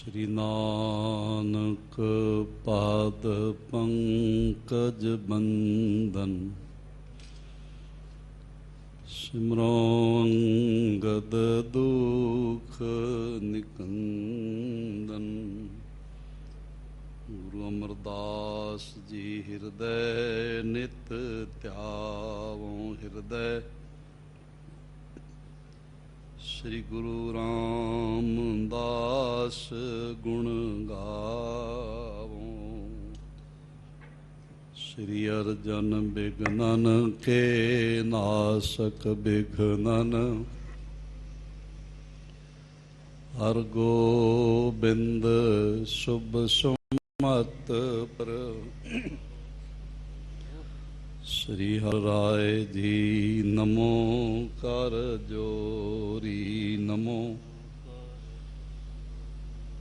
श्री नानक पाद पंकज बंदन सिमरो अंगद दुख निकंदन। गुरु अमरदास जी हृदय नित त्यावों हृदय। श्री गुरु रामदास गुण गावों। श्री अर्जन बिघ्नन के नासक बिघ्नन। हर गोबिंद शुभ सुमत पर। श्री हर राय जी नमो कर जोरी नमो।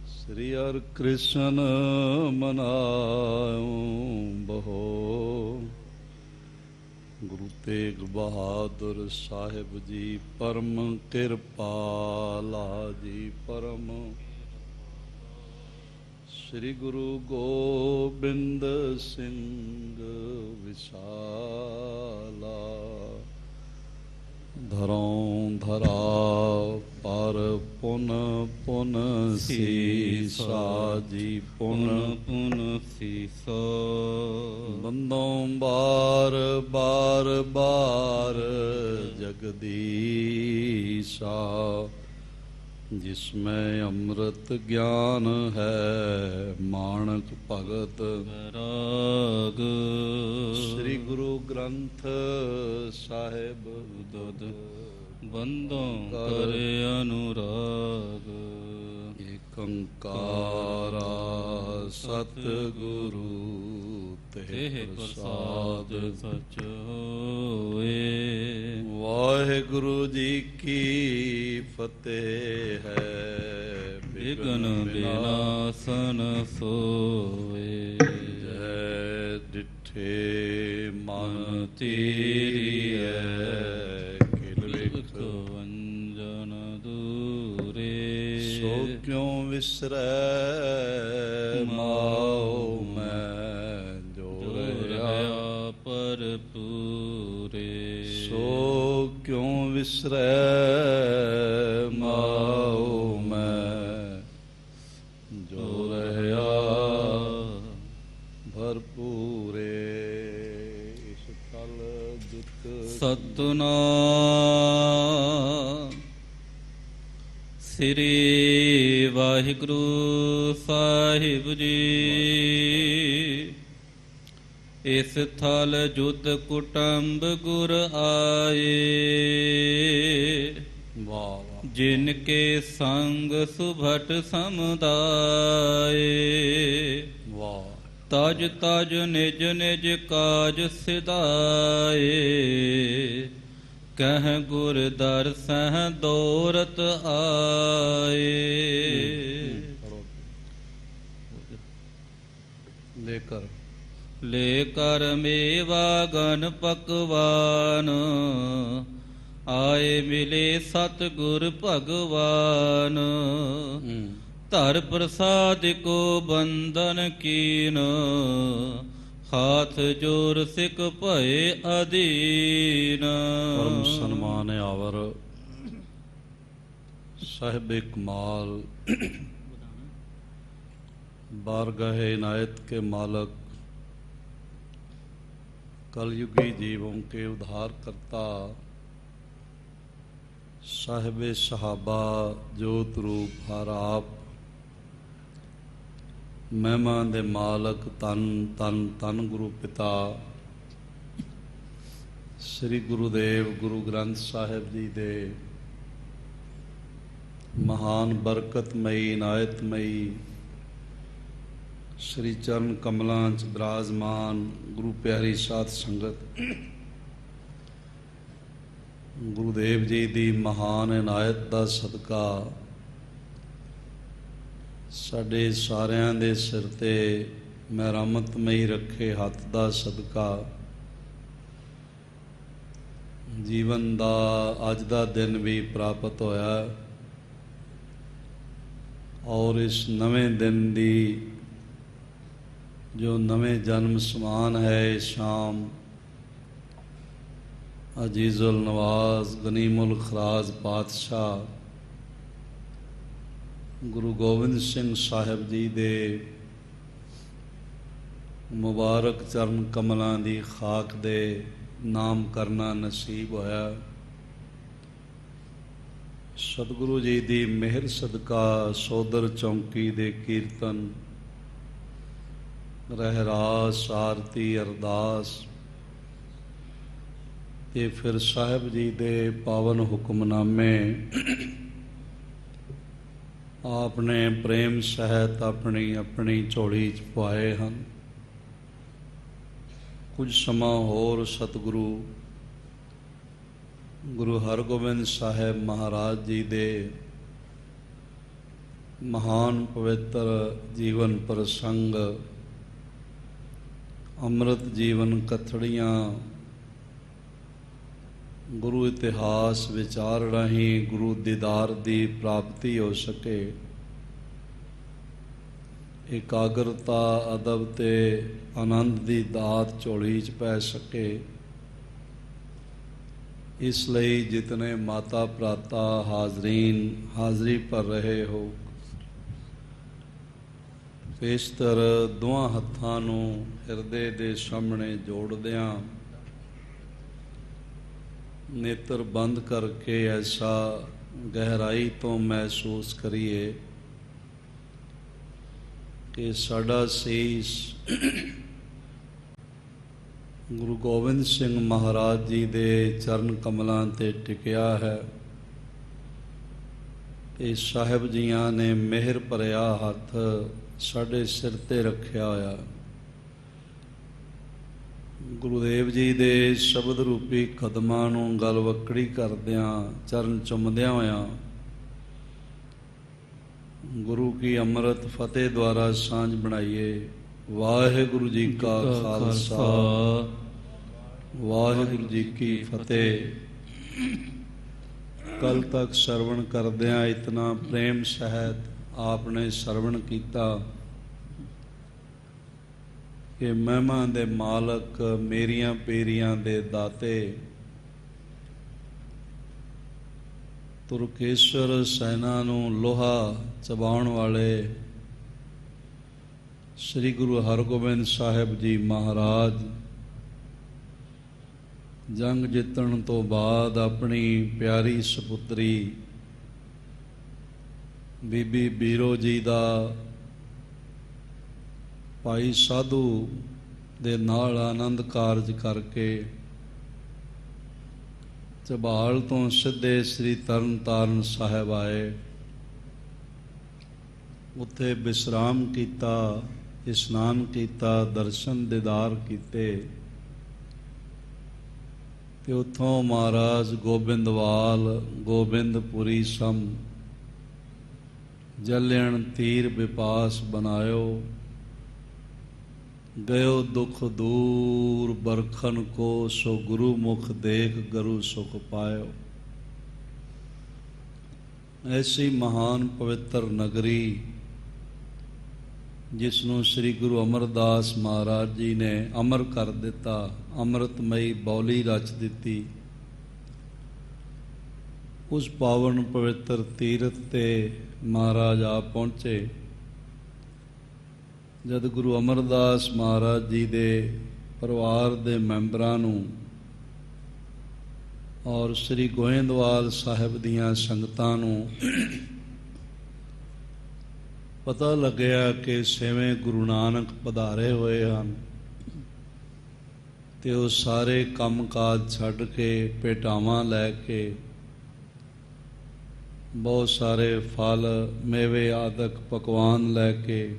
श्री हर कृष्ण मनाओ बहो। गुरु तेग बहादुर साहिब जी परम कृपाला जी परम। श्री गुरु गोबिंद सिंह विशाला। धरों धरा पर पुन पुन सीसा जी पुन पुन सीसा। बंदों बार बार बार जगदीशा। जिसमें अमृत ज्ञान है माणक भगत राग। श्री गुरु ग्रंथ साहिब दुध बंदों कर अनुराग। एक ओंकारा सतगुरु तेह प्रसाद सच होए। वाहिगुरु जी की फतेह है। विघ्न विनाशन सोए। जय डिठे मन तेरी है। किलविख अंजन दूरे। सो क्यों विसरै माओ मैं जो रहा पर पूरे। सो क्यों विसरै माओ मैं जो रहा भरपूरे। इस कल दुख सतनाम श्री वाहिगुरु साहिब जी। इस थल जुद कुटुंब गुर आए। जिनके संग सुभट समुदाय। तज तज निज निज काज सिधाए। कह गुर दर्शह दौरत आए। लेकर मेवा गन पकवान। आए मिले सतगुर भगवान। धर प्रसाद को बंदन कीन। हाथ जोर सिख भये अधीन। परम सन्मान आवर साहिब कमाल बारगाह इनायत के मालक। कलयुगी जीवों के उद्धार करता। साहिब सहाबा जोत रूप हर आप। महिमा दे मालक तन तन तन गुरु पिता श्री गुरुदेव गुरु ग्रंथ साहिब जी दे महान बरकतमई इनायतमई श्री चरण कमलों च विराजमान गुरु प्यारी साध संगत। गुरुदेव जी की महान इनायत का सदका साडे सारियां दे सिर ते मेहरमतमई रखे हथ का सदका जीवन का अज का दिन भी प्राप्त होया। ਔਰ ਇਸ ਨਵੇਂ ਦਿਨ ਦੀ ਜੋ ਨਵੇਂ ਜਨਮ ਸਮਾਨ ਹੈ, ਸ਼ਾਮ ਅਜੀਜ਼ੁਲ ਨਵਾਜ਼ ਗਨੀਮੁਲ ਖਰਾਜ਼ ਪਾਤਸ਼ਾਹ ਗੁਰੂ ਗੋਬਿੰਦ ਸਿੰਘ ਸਾਹਿਬ ਜੀ ਦੇ ਮੁਬਾਰਕ ਚਰਨ ਕਮਲਾਂ ਦੀ ਖਾਕ ਦੇ ਨਾਮ ਕਰਨਾ ਨਸੀਬ ਹੋਇਆ। ਸਤਿਗੁਰੂ ਜੀ ਦੀ ਮਿਹਰ ਸਦਕਾ ਸੋਦਰ ਚੌਂਕੀ ਦੇ ਕੀਰਤਨ, ਰਹਿਰਾਸ, ਆਰਤੀ, ਅਰਦਾਸ ਤੇ ਫਿਰ ਸਾਹਿਬ ਜੀ ਦੇ ਪਾਵਨ ਹੁਕਮਨਾਮੇ ਆਪ ਨੇ ਪ੍ਰੇਮ ਸਹਿਤ ਆਪਣੀ ਝੋਲੀ 'ਚ ਪਾਏ ਹਨ। ਕੁਝ ਸਮਾਂ ਹੋਰ ਸਤਿਗੁਰੂ ਗੁਰੂ ਹਰਗੋਬਿੰਦ ਸਾਹਿਬ ਮਹਾਰਾਜ ਜੀ ਦੇ ਮਹਾਨ ਪਵਿੱਤਰ ਜੀਵਨ ਪ੍ਰਸੰਗ, ਅੰਮ੍ਰਿਤ ਜੀਵਨ ਕਥੜੀਆਂ, ਗੁਰੂ ਇਤਿਹਾਸ ਵਿਚਾਰ ਰਾਹੀਂ ਗੁਰੂ ਦੀਦਾਰ ਦੀ ਪ੍ਰਾਪਤੀ ਹੋ ਸਕੇ, ਇਕਾਗਰਤਾ, ਅਦਬ ਤੇ ਆਨੰਦ ਦੀ ਦਾਤ ਝੋਲੀ 'ਚ ਪੈ ਸਕੇ, ਇਸ ਲਈ ਜਿਤਨੇ ਮਾਤਾ ਭਰਾਤਾ ਹਾਜ਼ਰੀਨ ਹਾਜ਼ਰੀ ਭਰ ਰਹੇ ਹੋ, ਪੇਸ਼ਤਰ ਦੋਹਾਂ ਹੱਥਾਂ ਨੂੰ ਹਿਰਦੇ ਦੇ ਸਾਹਮਣੇ ਜੋੜਦਿਆਂ ਨੇਤਰ ਬੰਦ ਕਰਕੇ ਐਸਾ ਗਹਿਰਾਈ ਤੋਂ ਮਹਿਸੂਸ ਕਰੀਏ ਕਿ ਸਾਡਾ ਸੀਸ ਗੁਰੂ ਗੋਬਿੰਦ ਸਿੰਘ ਮਹਾਰਾਜ ਜੀ ਦੇ ਚਰਨ ਕਮਲਾਂ ਤੇ ਟਿਕਿਆ ਹੈ। ਇਹ ਸਾਹਿਬ ਜੀਆਂ ਨੇ ਮਿਹਰ ਭਰਿਆ ਹੱਥ ਸਾਡੇ ਸਿਰ ਤੇ ਰੱਖਿਆ ਹੋਇਆ। ਗੁਰੂਦੇਵ ਜੀ ਦੇ ਸ਼ਬਦ ਰੂਪੀ ਕਦਮਾਂ ਨੂੰ ਗਲਵੱਕੜੀ ਕਰਦਿਆਂ, ਚਰਨ ਚੁੰਮਦਿਆਂ ਹੋਇਆਂ ਗੁਰੂ ਕੀ ਅੰਮ੍ਰਿਤ ਫਤਿਹ ਦੁਆਰਾ ਸਾਂਝ ਬਣਾਈਏ। ਵਾਹਿਗੁਰੂ ਜੀ ਕਾ ਖਾਲਸਾ, ਵਾਹਿਗੁਰੂ ਜੀ ਕੀ ਫਤਿਹ। ਕੱਲ ਤੱਕ ਸਰਵਣ ਕਰਦਿਆਂ ਇਤਨਾ ਪ੍ਰੇਮ ਸਹਿਤ ਆਪ ਨੇ ਸਰਵਣ ਕੀਤਾ ਕਿ ਮਹਿਮਾ ਦੇ ਮਾਲਕ, ਮੇਰੀਆਂ ਪੇਰੀਆਂ ਦੇ ਦਾਤੇ, ਤੁਰਕੇਸ਼ਵਰ ਸੈਨਾ ਨੂੰ ਲੋਹਾ ਚਬਾਉਣ ਵਾਲੇ ਸ੍ਰੀ ਗੁਰੂ ਹਰਗੋਬਿੰਦ ਸਾਹਿਬ ਜੀ ਮਹਾਰਾਜ ਜੰਗ ਜਿੱਤਣ ਤੋਂ ਬਾਅਦ ਆਪਣੀ ਪਿਆਰੀ ਸਪੁੱਤਰੀ ਬੀਬੀ ਬੀਰੋ ਜੀ ਦਾ ਭਾਈ ਸਾਧੂ ਦੇ ਨਾਲ ਆਨੰਦ ਕਾਰਜ ਕਰਕੇ ਝਬਾਲ ਤੋਂ ਸਿੱਧੇ ਸ੍ਰੀ ਤਰਨ ਤਾਰਨ ਸਾਹਿਬ ਆਏ। ਉੱਥੇ ਵਿਸ਼ਰਾਮ ਕੀਤਾ, ਇਸ਼ਨਾਨ ਕੀਤਾ, ਦਰਸ਼ਨ ਦੀਦਾਰ ਕੀਤੇ ਤੇ ਉੱਥੋਂ ਮਹਾਰਾਜ ਗੋਬਿੰਦਵਾਲ, ਗੋਬਿੰਦਪੁਰੀ ਸਮ ਜਲਿਆਣ ਤੀਰ ਵਿਪਾਸ ਬਨਾਇਓ। ਗਇਓ ਦੁਖ ਦੂਰ ਬਰਖਨ ਕੋ, ਸੋ ਗੁਰੂ ਮੁਖ ਦੇਖ ਗੁਰੂ ਸੁਖ ਪਾਇਓ। ਐਸੀ ਮਹਾਨ ਪਵਿੱਤਰ ਨਗਰੀ ਜਿਸ ਨੂੰ ਸ੍ਰੀ ਗੁਰੂ ਅਮਰਦਾਸ ਮਹਾਰਾਜ ਜੀ ਨੇ ਅਮਰ ਕਰ ਦਿੱਤਾ, ਅੰਮ੍ਰਿਤਮਈ ਬੌਲੀ ਰਚ ਦਿੱਤੀ। ਉਸ ਪਾਵਨ ਪਵਿੱਤਰ ਤੀਰਥ ਤੇ ਮਹਾਰਾਜ ਆ ਪਹੁੰਚੇ। ਜਦ ਗੁਰੂ ਅਮਰਦਾਸ ਮਹਾਰਾਜ ਜੀ ਦੇ ਪਰਿਵਾਰ ਦੇ ਮੈਂਬਰਾਂ ਨੂੰ ਔਰ ਸ੍ਰੀ ਗੋਇੰਦਵਾਲ ਸਾਹਿਬ ਦੀਆਂ ਸੰਗਤਾਂ ਨੂੰ ਪਤਾ ਲੱਗਿਆ ਕਿ ਛੇਵੇਂ ਗੁਰੂ ਨਾਨਕ ਪਧਾਰੇ ਹੋਏ ਹਨ, ਤੇ ਉਹ ਸਾਰੇ ਕੰਮਕਾਜ ਛੱਡ ਕੇ, ਭੇਟਾਵਾਂ ਲੈ ਕੇ, ਬਹੁਤ ਸਾਰੇ ਫਲ ਮੇਵੇ ਆਦਿਕ ਪਕਵਾਨ ਲੈ ਕੇ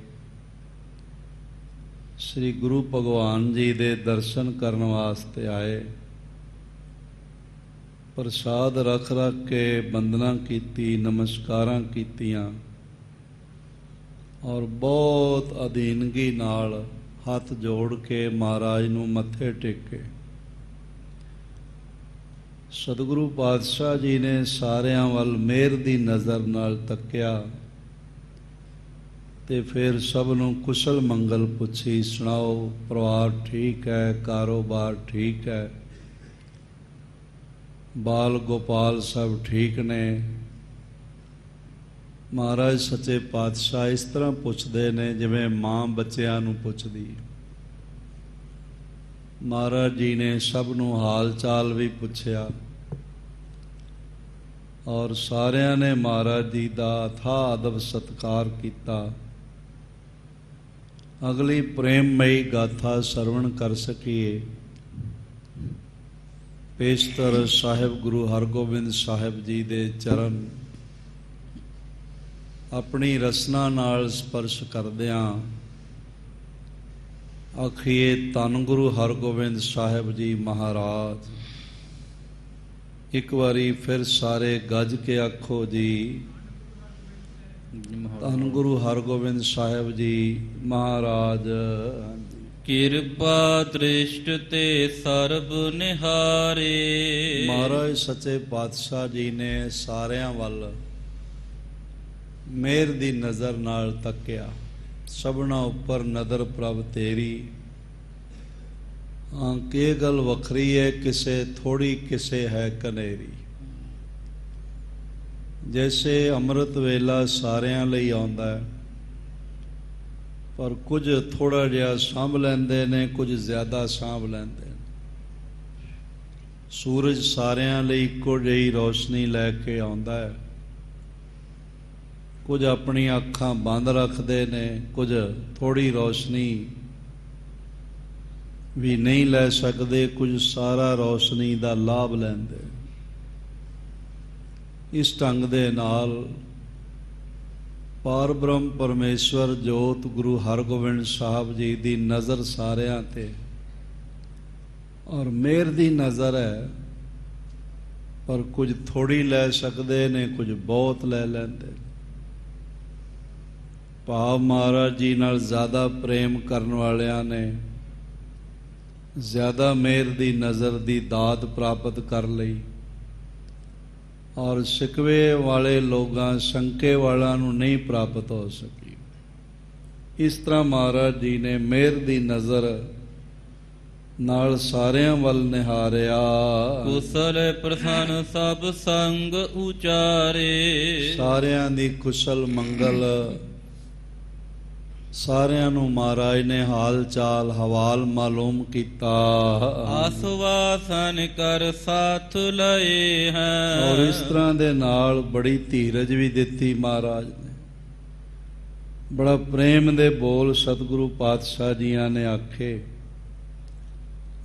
ਸ੍ਰੀ ਗੁਰੂ ਭਗਵਾਨ ਜੀ ਦੇ ਦਰਸ਼ਨ ਕਰਨ ਵਾਸਤੇ ਆਏ। ਪ੍ਰਸਾਦ ਰੱਖ ਕੇ ਬੰਦਨਾ ਕੀਤੀ, ਨਮਸਕਾਰਾਂ ਕੀਤੀਆਂ ਔਰ ਬਹੁਤ ਅਧੀਨਗੀ ਨਾਲ ਹੱਥ ਜੋੜ ਕੇ ਮਹਾਰਾਜ ਨੂੰ ਮੱਥੇ ਟੇਕੇ। ਸਤਿਗੁਰੂ ਪਾਤਸ਼ਾਹ ਜੀ ਨੇ ਸਾਰਿਆਂ ਵੱਲ ਮਿਹਰ ਦੀ ਨਜ਼ਰ ਨਾਲ ਤੱਕਿਆ ਤੇ ਫਿਰ ਸਭ ਨੂੰ ਕੁਸ਼ਲ ਮੰਗਲ ਪੁੱਛੀ, ਸੁਣਾਓ ਪਰਿਵਾਰ ਠੀਕ ਹੈ, ਕਾਰੋਬਾਰ ਠੀਕ ਹੈ, ਬਾਲ ਗੋਪਾਲ ਸਭ ਠੀਕ ਨੇ। ਮਹਾਰਾਜ ਸੱਚੇ ਪਾਤਸ਼ਾਹ ਇਸ ਤਰ੍ਹਾਂ ਪੁੱਛਦੇ ਨੇ ਜਿਵੇਂ ਮਾਂ ਬੱਚਿਆਂ ਨੂੰ ਪੁੱਛਦੀ। ਮਹਾਰਾਜ ਜੀ ਨੇ ਸਭ ਨੂੰ ਹਾਲ ਚਾਲ ਵੀ ਪੁੱਛਿਆ ਔਰ ਸਾਰਿਆਂ ਨੇ ਮਹਾਰਾਜ ਜੀ ਦਾ ਅਥਾਹ ਅਦਬ ਸਤਿਕਾਰ ਕੀਤਾ। ਅਗਲੀ ਪ੍ਰੇਮਮਈ ਗਾਥਾ ਸਰਵਣ ਕਰ ਸਕੀਏ। ਪੇਸ਼ਤਰ ਸਾਹਿਬ ਗੁਰੂ ਹਰਗੋਬਿੰਦ ਸਾਹਿਬ ਜੀ ਦੇ ਚਰਨ ਆਪਣੀ ਰਸਨਾ ਨਾਲ ਸਪਰਸ਼ ਕਰਦਿਆਂ ਆਖੀਏ, ਧੰਨ ਗੁਰੂ ਹਰਗੋਬਿੰਦ ਸਾਹਿਬ ਜੀ ਮਹਾਰਾਜ। ਇੱਕ ਵਾਰੀ ਫਿਰ ਸਾਰੇ ਗੱਜ ਕੇ ਆਖੋ ਜੀ, ਧੰਨ ਗੁਰੂ ਹਰਗੋਬਿੰਦ ਸਾਹਿਬ ਜੀ ਮਹਾਰਾਜ। ਕਿਰਪਾ ਦ੍ਰਿਸ਼ਟ ਤੇ ਸਰਬ ਨਿਹਾਰੇ। ਮਹਾਰਾਜ ਸੱਚੇ ਪਾਤਸ਼ਾਹ ਜੀ ਨੇ ਸਾਰਿਆਂ ਵੱਲ ਮਿਹਰ ਦੀ ਨਜ਼ਰ ਨਾਲ ਤੱਕਿਆ। ਸਭਨਾ ਉੱਪਰ ਨਦਰ ਪ੍ਰਭ ਤੇਰੀ। ਇਹ ਗੱਲ ਵੱਖਰੀ ਹੈ, ਕਿਸੇ ਥੋੜੀ ਕਿਸੇ ਹੈ ਕਨੇਰੀ। ਜੈਸੇ ਅੰਮ੍ਰਿਤ ਵੇਲਾ ਸਾਰਿਆਂ ਲਈ ਆਉਂਦਾ ਹੈ, ਪਰ ਕੁਝ ਥੋੜਾ ਜਿਹਾ ਸਾਂਭ ਲੈਂਦੇ ਨੇ, ਕੁਝ ਜ਼ਿਆਦਾ ਸਾਂਭ ਲੈਂਦੇ ਨੇ। ਸੂਰਜ ਸਾਰਿਆਂ ਲਈ ਇੱਕੋ ਜਿਹੀ ਰੌਸ਼ਨੀ ਲੈ ਕੇ ਆਉਂਦਾ ਹੈ। ਕੁਝ ਆਪਣੀਆਂ ਅੱਖਾਂ ਬੰਦ ਰੱਖਦੇ ਨੇ, ਕੁਝ ਥੋੜੀ ਰੌਸ਼ਨੀ ਵੀ ਨਹੀਂ ਲੈ ਸਕਦੇ, ਕੁਝ ਸਾਰਾ ਰੌਸ਼ਨੀ ਦਾ ਲਾਭ ਲੈਂਦੇ। ਇਸ ਢੰਗ ਦੇ ਨਾਲ ਪਾਰ ਬ੍ਰਹਮ ਪਰਮੇਸ਼ਵਰ ਜੋਤ ਗੁਰੂ ਹਰਗੋਬਿੰਦ ਸਾਹਿਬ ਜੀ ਦੀ ਨਜ਼ਰ ਸਾਰਿਆਂ ਤੇ ਔਰ ਮਿਹਰ ਦੀ ਨਜ਼ਰ ਹੈ। ਪਰ ਕੁਝ ਥੋੜੀ ਲੈ ਸਕਦੇ ਨੇ, ਕੁਝ ਬਹੁਤ ਲੈ ਲੈਂਦੇ। ਭਾਵ ਮਹਾਰਾਜ ਜੀ ਨਾਲ ਜ਼ਿਆਦਾ ਪ੍ਰੇਮ ਕਰਨ ਵਾਲਿਆਂ ਨੇ ਜ਼ਿਆਦਾ ਮਿਹਰ ਦੀ ਨਜ਼ਰ ਦੀ ਦਾਤ ਪ੍ਰਾਪਤ ਕਰ ਲਈ ਔਰ ਸ਼ਿਕਵੇ ਵਾਲੇ ਲੋਕਾਂ, ਸ਼ੰਕੇ ਵਾਲਿਆਂ ਨੂੰ ਨਹੀਂ ਪ੍ਰਾਪਤ ਹੋ ਸਕੀ। ਇਸ ਤਰ੍ਹਾਂ ਮਹਾਰਾਜ ਜੀ ਨੇ ਮਿਹਰ ਦੀ ਨਜ਼ਰ ਨਾਲ ਸਾਰਿਆਂ ਵੱਲ ਨਿਹਾਰਿਆ। ਕੁਸਲ ਪ੍ਰਸੰਨ ਸਭ ਸੰਗ ਉਚਾਰੇ। ਸਾਰਿਆਂ ਦੀ ਕੁਸ਼ਲ ਮੰਗਲ, ਸਾਰਿਆਂ ਨੂੰ ਮਹਾਰਾਜ ਨੇ ਹਾਲ ਚਾਲ ਹਵਾਲ ਮਾਲੂਮ ਕੀਤਾ। ਆਸਵਾਸਨ ਕਰ ਸਾਥ ਲਏ ਹੈ। ਔਰ ਇਸ ਤਰ੍ਹਾਂ ਦੇ ਨਾਲ ਬੜੀ ਧੀਰਜ ਵੀ ਦਿੱਤੀ ਮਹਾਰਾਜ ਨੇ। ਬੜਾ ਪ੍ਰੇਮ ਦੇ ਬੋਲ ਸਤਿਗੁਰੂ ਪਾਤਸ਼ਾਹ ਜੀਆਂ ਨੇ ਆਖੇ।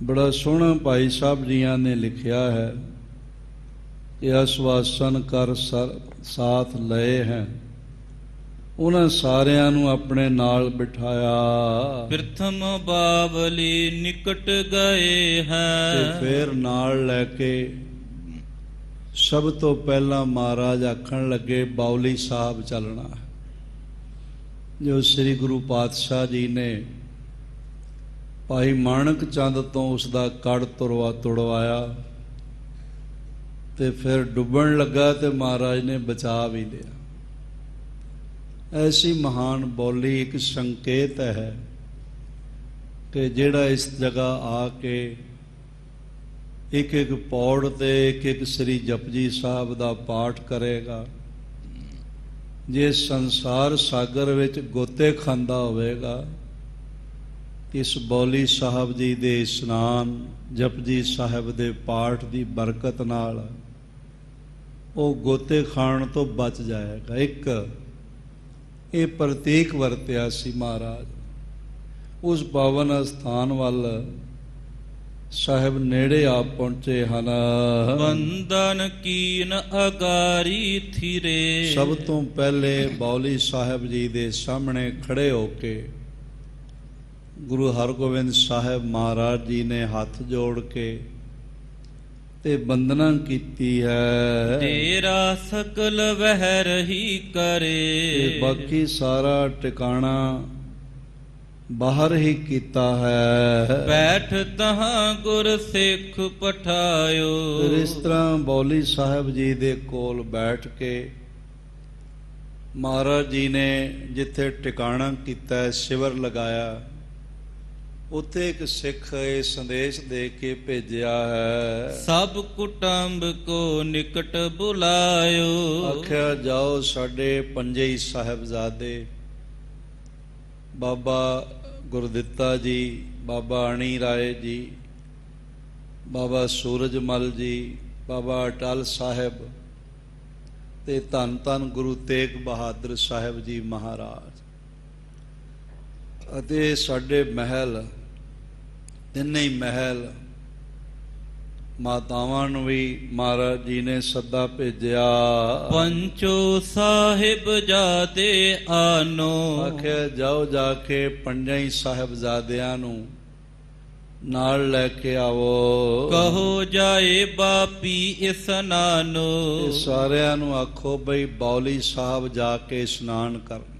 ਬੜਾ ਸੋਹਣਾ ਭਾਈ ਸਾਹਿਬ ਜੀਆਂ ਨੇ ਲਿਖਿਆ ਹੈ ਕਿ ਆਸਵਾਸਨ ਕਰ ਸਾਥ ਲਏ ਹੈ। ਉਹਨਾਂ ਸਾਰਿਆਂ ਨੂੰ ਆਪਣੇ ਨਾਲ ਬਿਠਾਇਆ। ਪ੍ਰਥਮ ਬਾਵਲੀ ਨਿਕਟ ਗਏ ਹੈ। ਤੇ ਫਿਰ ਨਾਲ ਲੈ ਕੇ ਸਭ ਤੋਂ ਪਹਿਲਾਂ ਮਹਾਰਾਜ ਆਖਣ ਲੱਗੇ, ਬਾਉਲੀ ਸਾਹਿਬ ਚੱਲਣਾ। ਜੋ ਸ੍ਰੀ ਗੁਰੂ ਪਾਤਸ਼ਾਹ ਜੀ ਨੇ ਭਾਈ ਮਾਣਕ ਚੰਦ ਤੋਂ ਉਸ ਦਾ ਕੜ ਤੁੜਵਾਇਆ ਤੇ ਫਿਰ ਡੁੱਬਣ ਲੱਗਾ ਤੇ ਮਹਾਰਾਜ ਨੇ ਬਚਾ ਵੀ ਲਿਆ। ਐਸੀ ਮਹਾਨ ਬੋਲੀ ਇੱਕ ਸੰਕੇਤ ਹੈ ਕਿ ਜਿਹੜਾ ਇਸ ਜਗ੍ਹਾ ਆ ਕੇ ਇੱਕ ਇੱਕ ਪੌੜ ਤੇ ਇੱਕ ਇੱਕ ਸ੍ਰੀ ਜਪਜੀ ਸਾਹਿਬ ਦਾ ਪਾਠ ਕਰੇਗਾ, ਜੇ ਸੰਸਾਰ ਸਾਗਰ ਵਿੱਚ ਗੋਤੇ ਖਾਂਦਾ ਹੋਵੇਗਾ, ਇਸ ਬੋਲੀ ਸਾਹਿਬ ਜੀ ਦੇ ਇਸ਼ਨਾਨ, ਜਪਜੀ ਸਾਹਿਬ ਦੇ ਪਾਠ ਦੀ ਬਰਕਤ ਨਾਲ ਉਹ ਗੋਤੇ ਖਾਣ ਤੋਂ ਬਚ ਜਾਏਗਾ। ਇੱਕ ਇਹ ਪ੍ਰਤੀਕ ਵਰਤਿਆ ਸੀ ਮਹਾਰਾਜ। ਉਸ ਪਾਵਨ ਅਸਥਾਨ ਵੱਲ ਸਾਹਿਬ ਨੇੜੇ ਆ ਪਹੁੰਚੇ ਹਨ। ਬੰਦਨ ਕੀਨ ਅਗਾਰੀ ਥਿਰੇ। ਸਭ ਤੋਂ ਪਹਿਲੇ ਬੌਲੀ ਸਾਹਿਬ ਜੀ ਦੇ ਸਾਹਮਣੇ ਖੜੇ ਹੋ ਕੇ ਗੁਰੂ ਹਰਗੋਬਿੰਦ ਸਾਹਿਬ ਮਹਾਰਾਜ ਜੀ ਨੇ ਹੱਥ ਜੋੜ ਕੇ ਤੇ ਬੰਦਨਾ ਕੀਤੀ ਹੈ। ਤੇਰਾ ਸਕਲ ਵਹਿ ਰਹੀ ਕਰੇ। ਤੇ ਬਾਕੀ ਸਾਰਾ ਟਿਕਾਣਾ ਬਾਹਰ ਹੀ ਕੀਤਾ ਹੈ। ਬੈਠ ਤਹਾਂ ਗੁਰ ਸਿੱਖ ਪਠਾਇਓ। ਫਿਰ ਇਸ ਤਰ੍ਹਾਂ ਬੌਲੀ ਸਾਹਿਬ ਜੀ ਦੇ ਕੋਲ ਬੈਠ ਕੇ ਮਹਾਰਾਜ ਜੀ ਨੇ ਜਿੱਥੇ ਟਿਕਾਣਾ ਕੀਤਾ ਹੈ, ਸ਼ਿਵਰ ਲਗਾਇਆ, ਉੱਥੇ ਇੱਕ ਸਿੱਖ ਇਹ ਸੰਦੇਸ਼ ਦੇ ਕੇ ਭੇਜਿਆ ਹੈ, ਸਭ ਕੁਟੰਬ ਕੋ ਨਿਕਟ ਬੁਲਾਇਓ। ਆਖਿਆ ਜਾਓ ਸਾਡੇ ਪੰਜੇ ਹੀ ਸਾਹਿਬਜ਼ਾਦੇ ਬਾਬਾ ਗੁਰਦਿੱਤਾ ਜੀ, ਬਾਬਾ ਅਣੀ ਰਾਏ ਜੀ, ਬਾਬਾ ਸੂਰਜਮਲ ਜੀ, ਬਾਬਾ ਅਟਲ ਸਾਹਿਬ ਤੇ ਧੰਨ ਧੰਨ ਗੁਰੂ ਤੇਗ ਬਹਾਦਰ ਸਾਹਿਬ ਜੀ ਮਹਾਰਾਜ, ਅਤੇ ਸਾਡੇ ਮਹਿਲ, ਤਿੰਨੇ ਹੀ ਮਹਿਲ ਮਾਤਾਵਾਂ ਨੂੰ ਵੀ ਮਹਾਰਾਜ ਜੀ ਨੇ ਸੱਦਾ ਭੇਜਿਆ। ਪੰਚੋ ਸਾਹਿਬ ਜਾਦੇ ਆਨੋ, ਆਖਿਆ ਜਾਓ ਜਾ ਕੇ ਪੰਜਾਂ ਹੀ ਸਾਹਿਬਜ਼ਾਦਿਆਂ ਨੂੰ ਨਾਲ ਲੈ ਕੇ ਆਵੋ। ਕਹੋ ਜਾਏ ਬਾਪੀ ਇਸਨਾਨੋ, ਇਹ ਸਾਰਿਆਂ ਨੂੰ ਆਖੋ ਬਈ ਬੌਲੀ ਸਾਹਿਬ ਜਾ ਕੇ ਇਸ਼ਨਾਨ ਕਰਨ।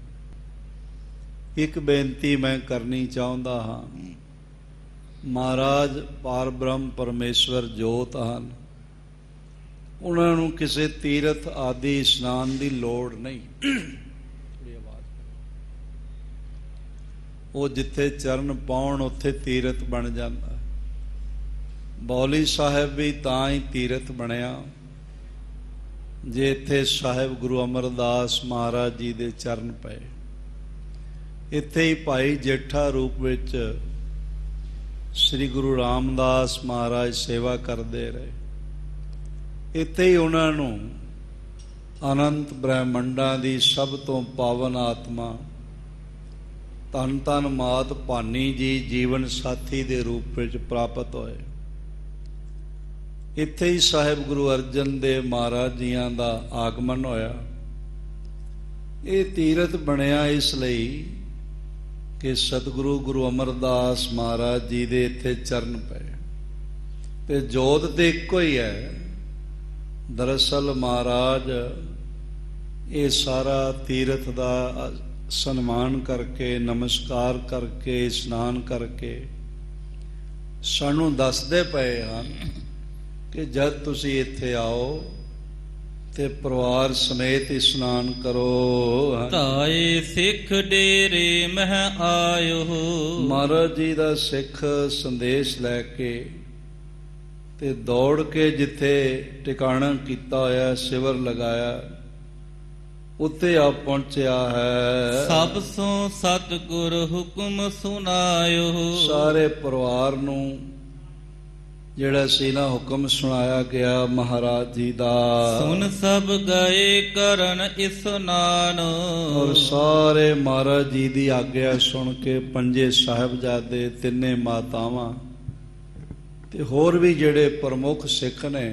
ਇੱਕ ਬੇਨਤੀ ਮੈਂ ਕਰਨੀ ਚਾਹੁੰਦਾ ਹਾਂ, ਮਹਾਰਾਜ ਪਾਰ ਬ੍ਰਹਮ ਪਰਮੇਸ਼ਵਰ ਜੋਤ ਹਨ, ਉਹਨਾਂ ਨੂੰ ਕਿਸੇ ਤੀਰਥ ਆਦਿ ਇਸ਼ਨਾਨ ਦੀ ਲੋੜ ਨਹੀਂ। ਉਹ ਜਿੱਥੇ ਚਰਨ ਪਾਉਣ ਉੱਥੇ ਤੀਰਥ ਬਣ ਜਾਂਦਾ। ਬੌਲੀ ਸਾਹਿਬ ਵੀ ਤਾਂ ਹੀ ਤੀਰਥ ਬਣਿਆ ਜੇ ਇੱਥੇ ਸਾਹਿਬ ਗੁਰੂ ਅਮਰਦਾਸ ਮਹਾਰਾਜ ਜੀ ਦੇ ਚਰਨ ਪਏ। ਇੱਥੇ ਹੀ ਭਾਈ ਜੇਠਾ ਰੂਪ ਵਿੱਚ ਸ੍ਰੀ ਗੁਰੂ ਰਾਮਦਾਸ ਮਹਾਰਾਜ ਸੇਵਾ ਕਰਦੇ ਰਹੇ। ਇੱਥੇ ਹੀ ਉਹਨਾਂ ਨੂੰ ਅਨੰਤ ਬ੍ਰਹਿਮੰਡਾਂ ਦੀ ਸਭ ਤੋਂ ਪਾਵਨ ਆਤਮਾ ਧੰਨ ਧੰਨ ਮਾਤ ਭਾਨੀ ਜੀ ਜੀਵਨ ਸਾਥੀ ਦੇ ਰੂਪ ਵਿੱਚ ਪ੍ਰਾਪਤ ਹੋਏ। ਇੱਥੇ ਹੀ ਸਾਹਿਬ ਗੁਰੂ ਅਰਜਨ ਦੇਵ ਮਹਾਰਾਜ ਜੀਆਂ ਦਾ ਆਗਮਨ ਹੋਇਆ। ਇਹ ਤੀਰਥ ਬਣਿਆ ਇਸ ਲਈ ਕਿ ਸਤਿਗੁਰੂ ਗੁਰੂ ਅਮਰਦਾਸ ਮਹਾਰਾਜ ਜੀ ਦੇ ਇੱਥੇ ਚਰਨ ਪਏ, ਤੇ ਜੋਤ ਤੇ ਇੱਕੋ ਹੀ ਹੈ। ਦਰਅਸਲ ਮਹਾਰਾਜ ਇਹ ਸਾਰਾ ਤੀਰਥ ਦਾ ਸਨਮਾਨ ਕਰਕੇ, ਨਮਸਕਾਰ ਕਰਕੇ, ਇਸ਼ਨਾਨ ਕਰਕੇ ਸਾਨੂੰ ਦੱਸਦੇ ਪਏ ਹਨ ਕਿ ਜਦ ਤੁਸੀਂ ਇੱਥੇ ਆਓ ਤੇ ਪਰਿਵਾਰ ਸਮੇਤ ਇਸ਼ਨਾਨ ਕਰੋ। ਧਾਏ ਸਿੱਖ ਡੇਰੇ ਮਹਿ ਆਇਓ, ਮਹਾਰਾਜ ਜੀ ਦਾ ਸਿੱਖ ਸੰਦੇਸ਼ ਲੈ ਕੇ ਤੇ ਦੌੜ ਕੇ ਜਿੱਥੇ ਟਿਕਾਣਾ ਕੀਤਾ ਹੋਇਆ, ਸ਼ਿਵਰ ਲਗਾਇਆ, ਉੱਥੇ ਆ ਪਹੁੰਚਿਆ ਹੈ। ਸਭ ਸੋ ਸਤਿਗੁਰ ਹੁਕਮ ਸੁਨਾਇਓ, ਸਾਰੇ ਪਰਿਵਾਰ ਨੂੰ ਜਿਹੜਾ ਸੀ ਨਾ ਹੁਕਮ ਸੁਣਾਇਆ ਗਿਆ ਮਹਾਰਾਜ ਜੀ ਦਾ। ਸੁਨ ਸਭ ਗਏ ਕਰਨ ਇਸਨਾਨ, ਔਰ ਸਾਰੇ ਮਹਾਰਾਜ ਜੀ ਦੀ ਆਗਿਆ ਸੁਣ ਕੇ ਪੰਜੇ ਸਾਹਿਬਜ਼ਾਦੇ, ਤਿੰਨੇ ਮਾਤਾਵਾਂ ਤੇ ਹੋਰ ਵੀ ਜਿਹੜੇ ਪ੍ਰਮੁੱਖ ਸਿੱਖ ਨੇ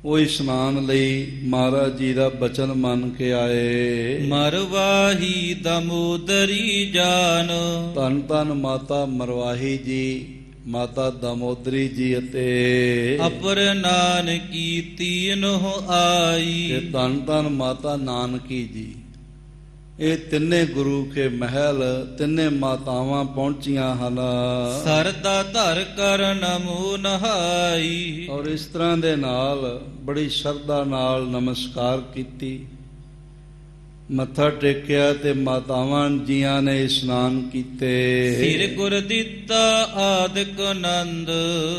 ਉਹ ਇਸ਼ਨਾਨ ਲਈ ਮਹਾਰਾਜ ਜੀ ਦਾ ਬਚਨ ਮੰਨ ਕੇ ਆਏ। ਮਰਵਾਹੀ ਦਮੋਦਰੀ ਜਾਨ, ਧੰਨ ਧੰਨ ਮਾਤਾ ਮਰਵਾਹੀ ਜੀ, ਮਾਤਾ ਦਮੋਦਰੀ ਜੀ ਅਤੇ ਅਪਰ ਨਾਨਕੀ ਤੀਨੋ ਆਈ, ਤੇ ਧੰਨ ਧੰਨ ਮਾਤਾ ਨਾਨਕੀ ਜੀ। ਇਹ ਤਿੰਨੇ ਗੁਰੂ ਕੇ ਮਹਿਲ, ਤਿੰਨੇ ਮਾਤਾਵਾਂ ਪਹੁੰਚੀਆਂ ਹਨ। ਸਰਦਾ ਧਰ ਕਰ ਨਮੋ ਨਹਾਈ, ਔਰ ਇਸ ਤਰ੍ਹਾਂ ਦੇ ਨਾਲ ਬੜੀ ਸ਼ਰਧਾ ਨਾਲ ਨਮਸਕਾਰ ਕੀਤੀ, ਮੱਥਾ ਟੇਕਿਆ ਤੇ ਮਾਤਾਵਾਂ ਜੀਆਂ ਨੇ ਇਸ਼ਨਾਨ ਕੀਤੇ। ਸਿਰ ਗੁਰਦਿੱਤਾ ਆਦਿਕ ਨੰਦ,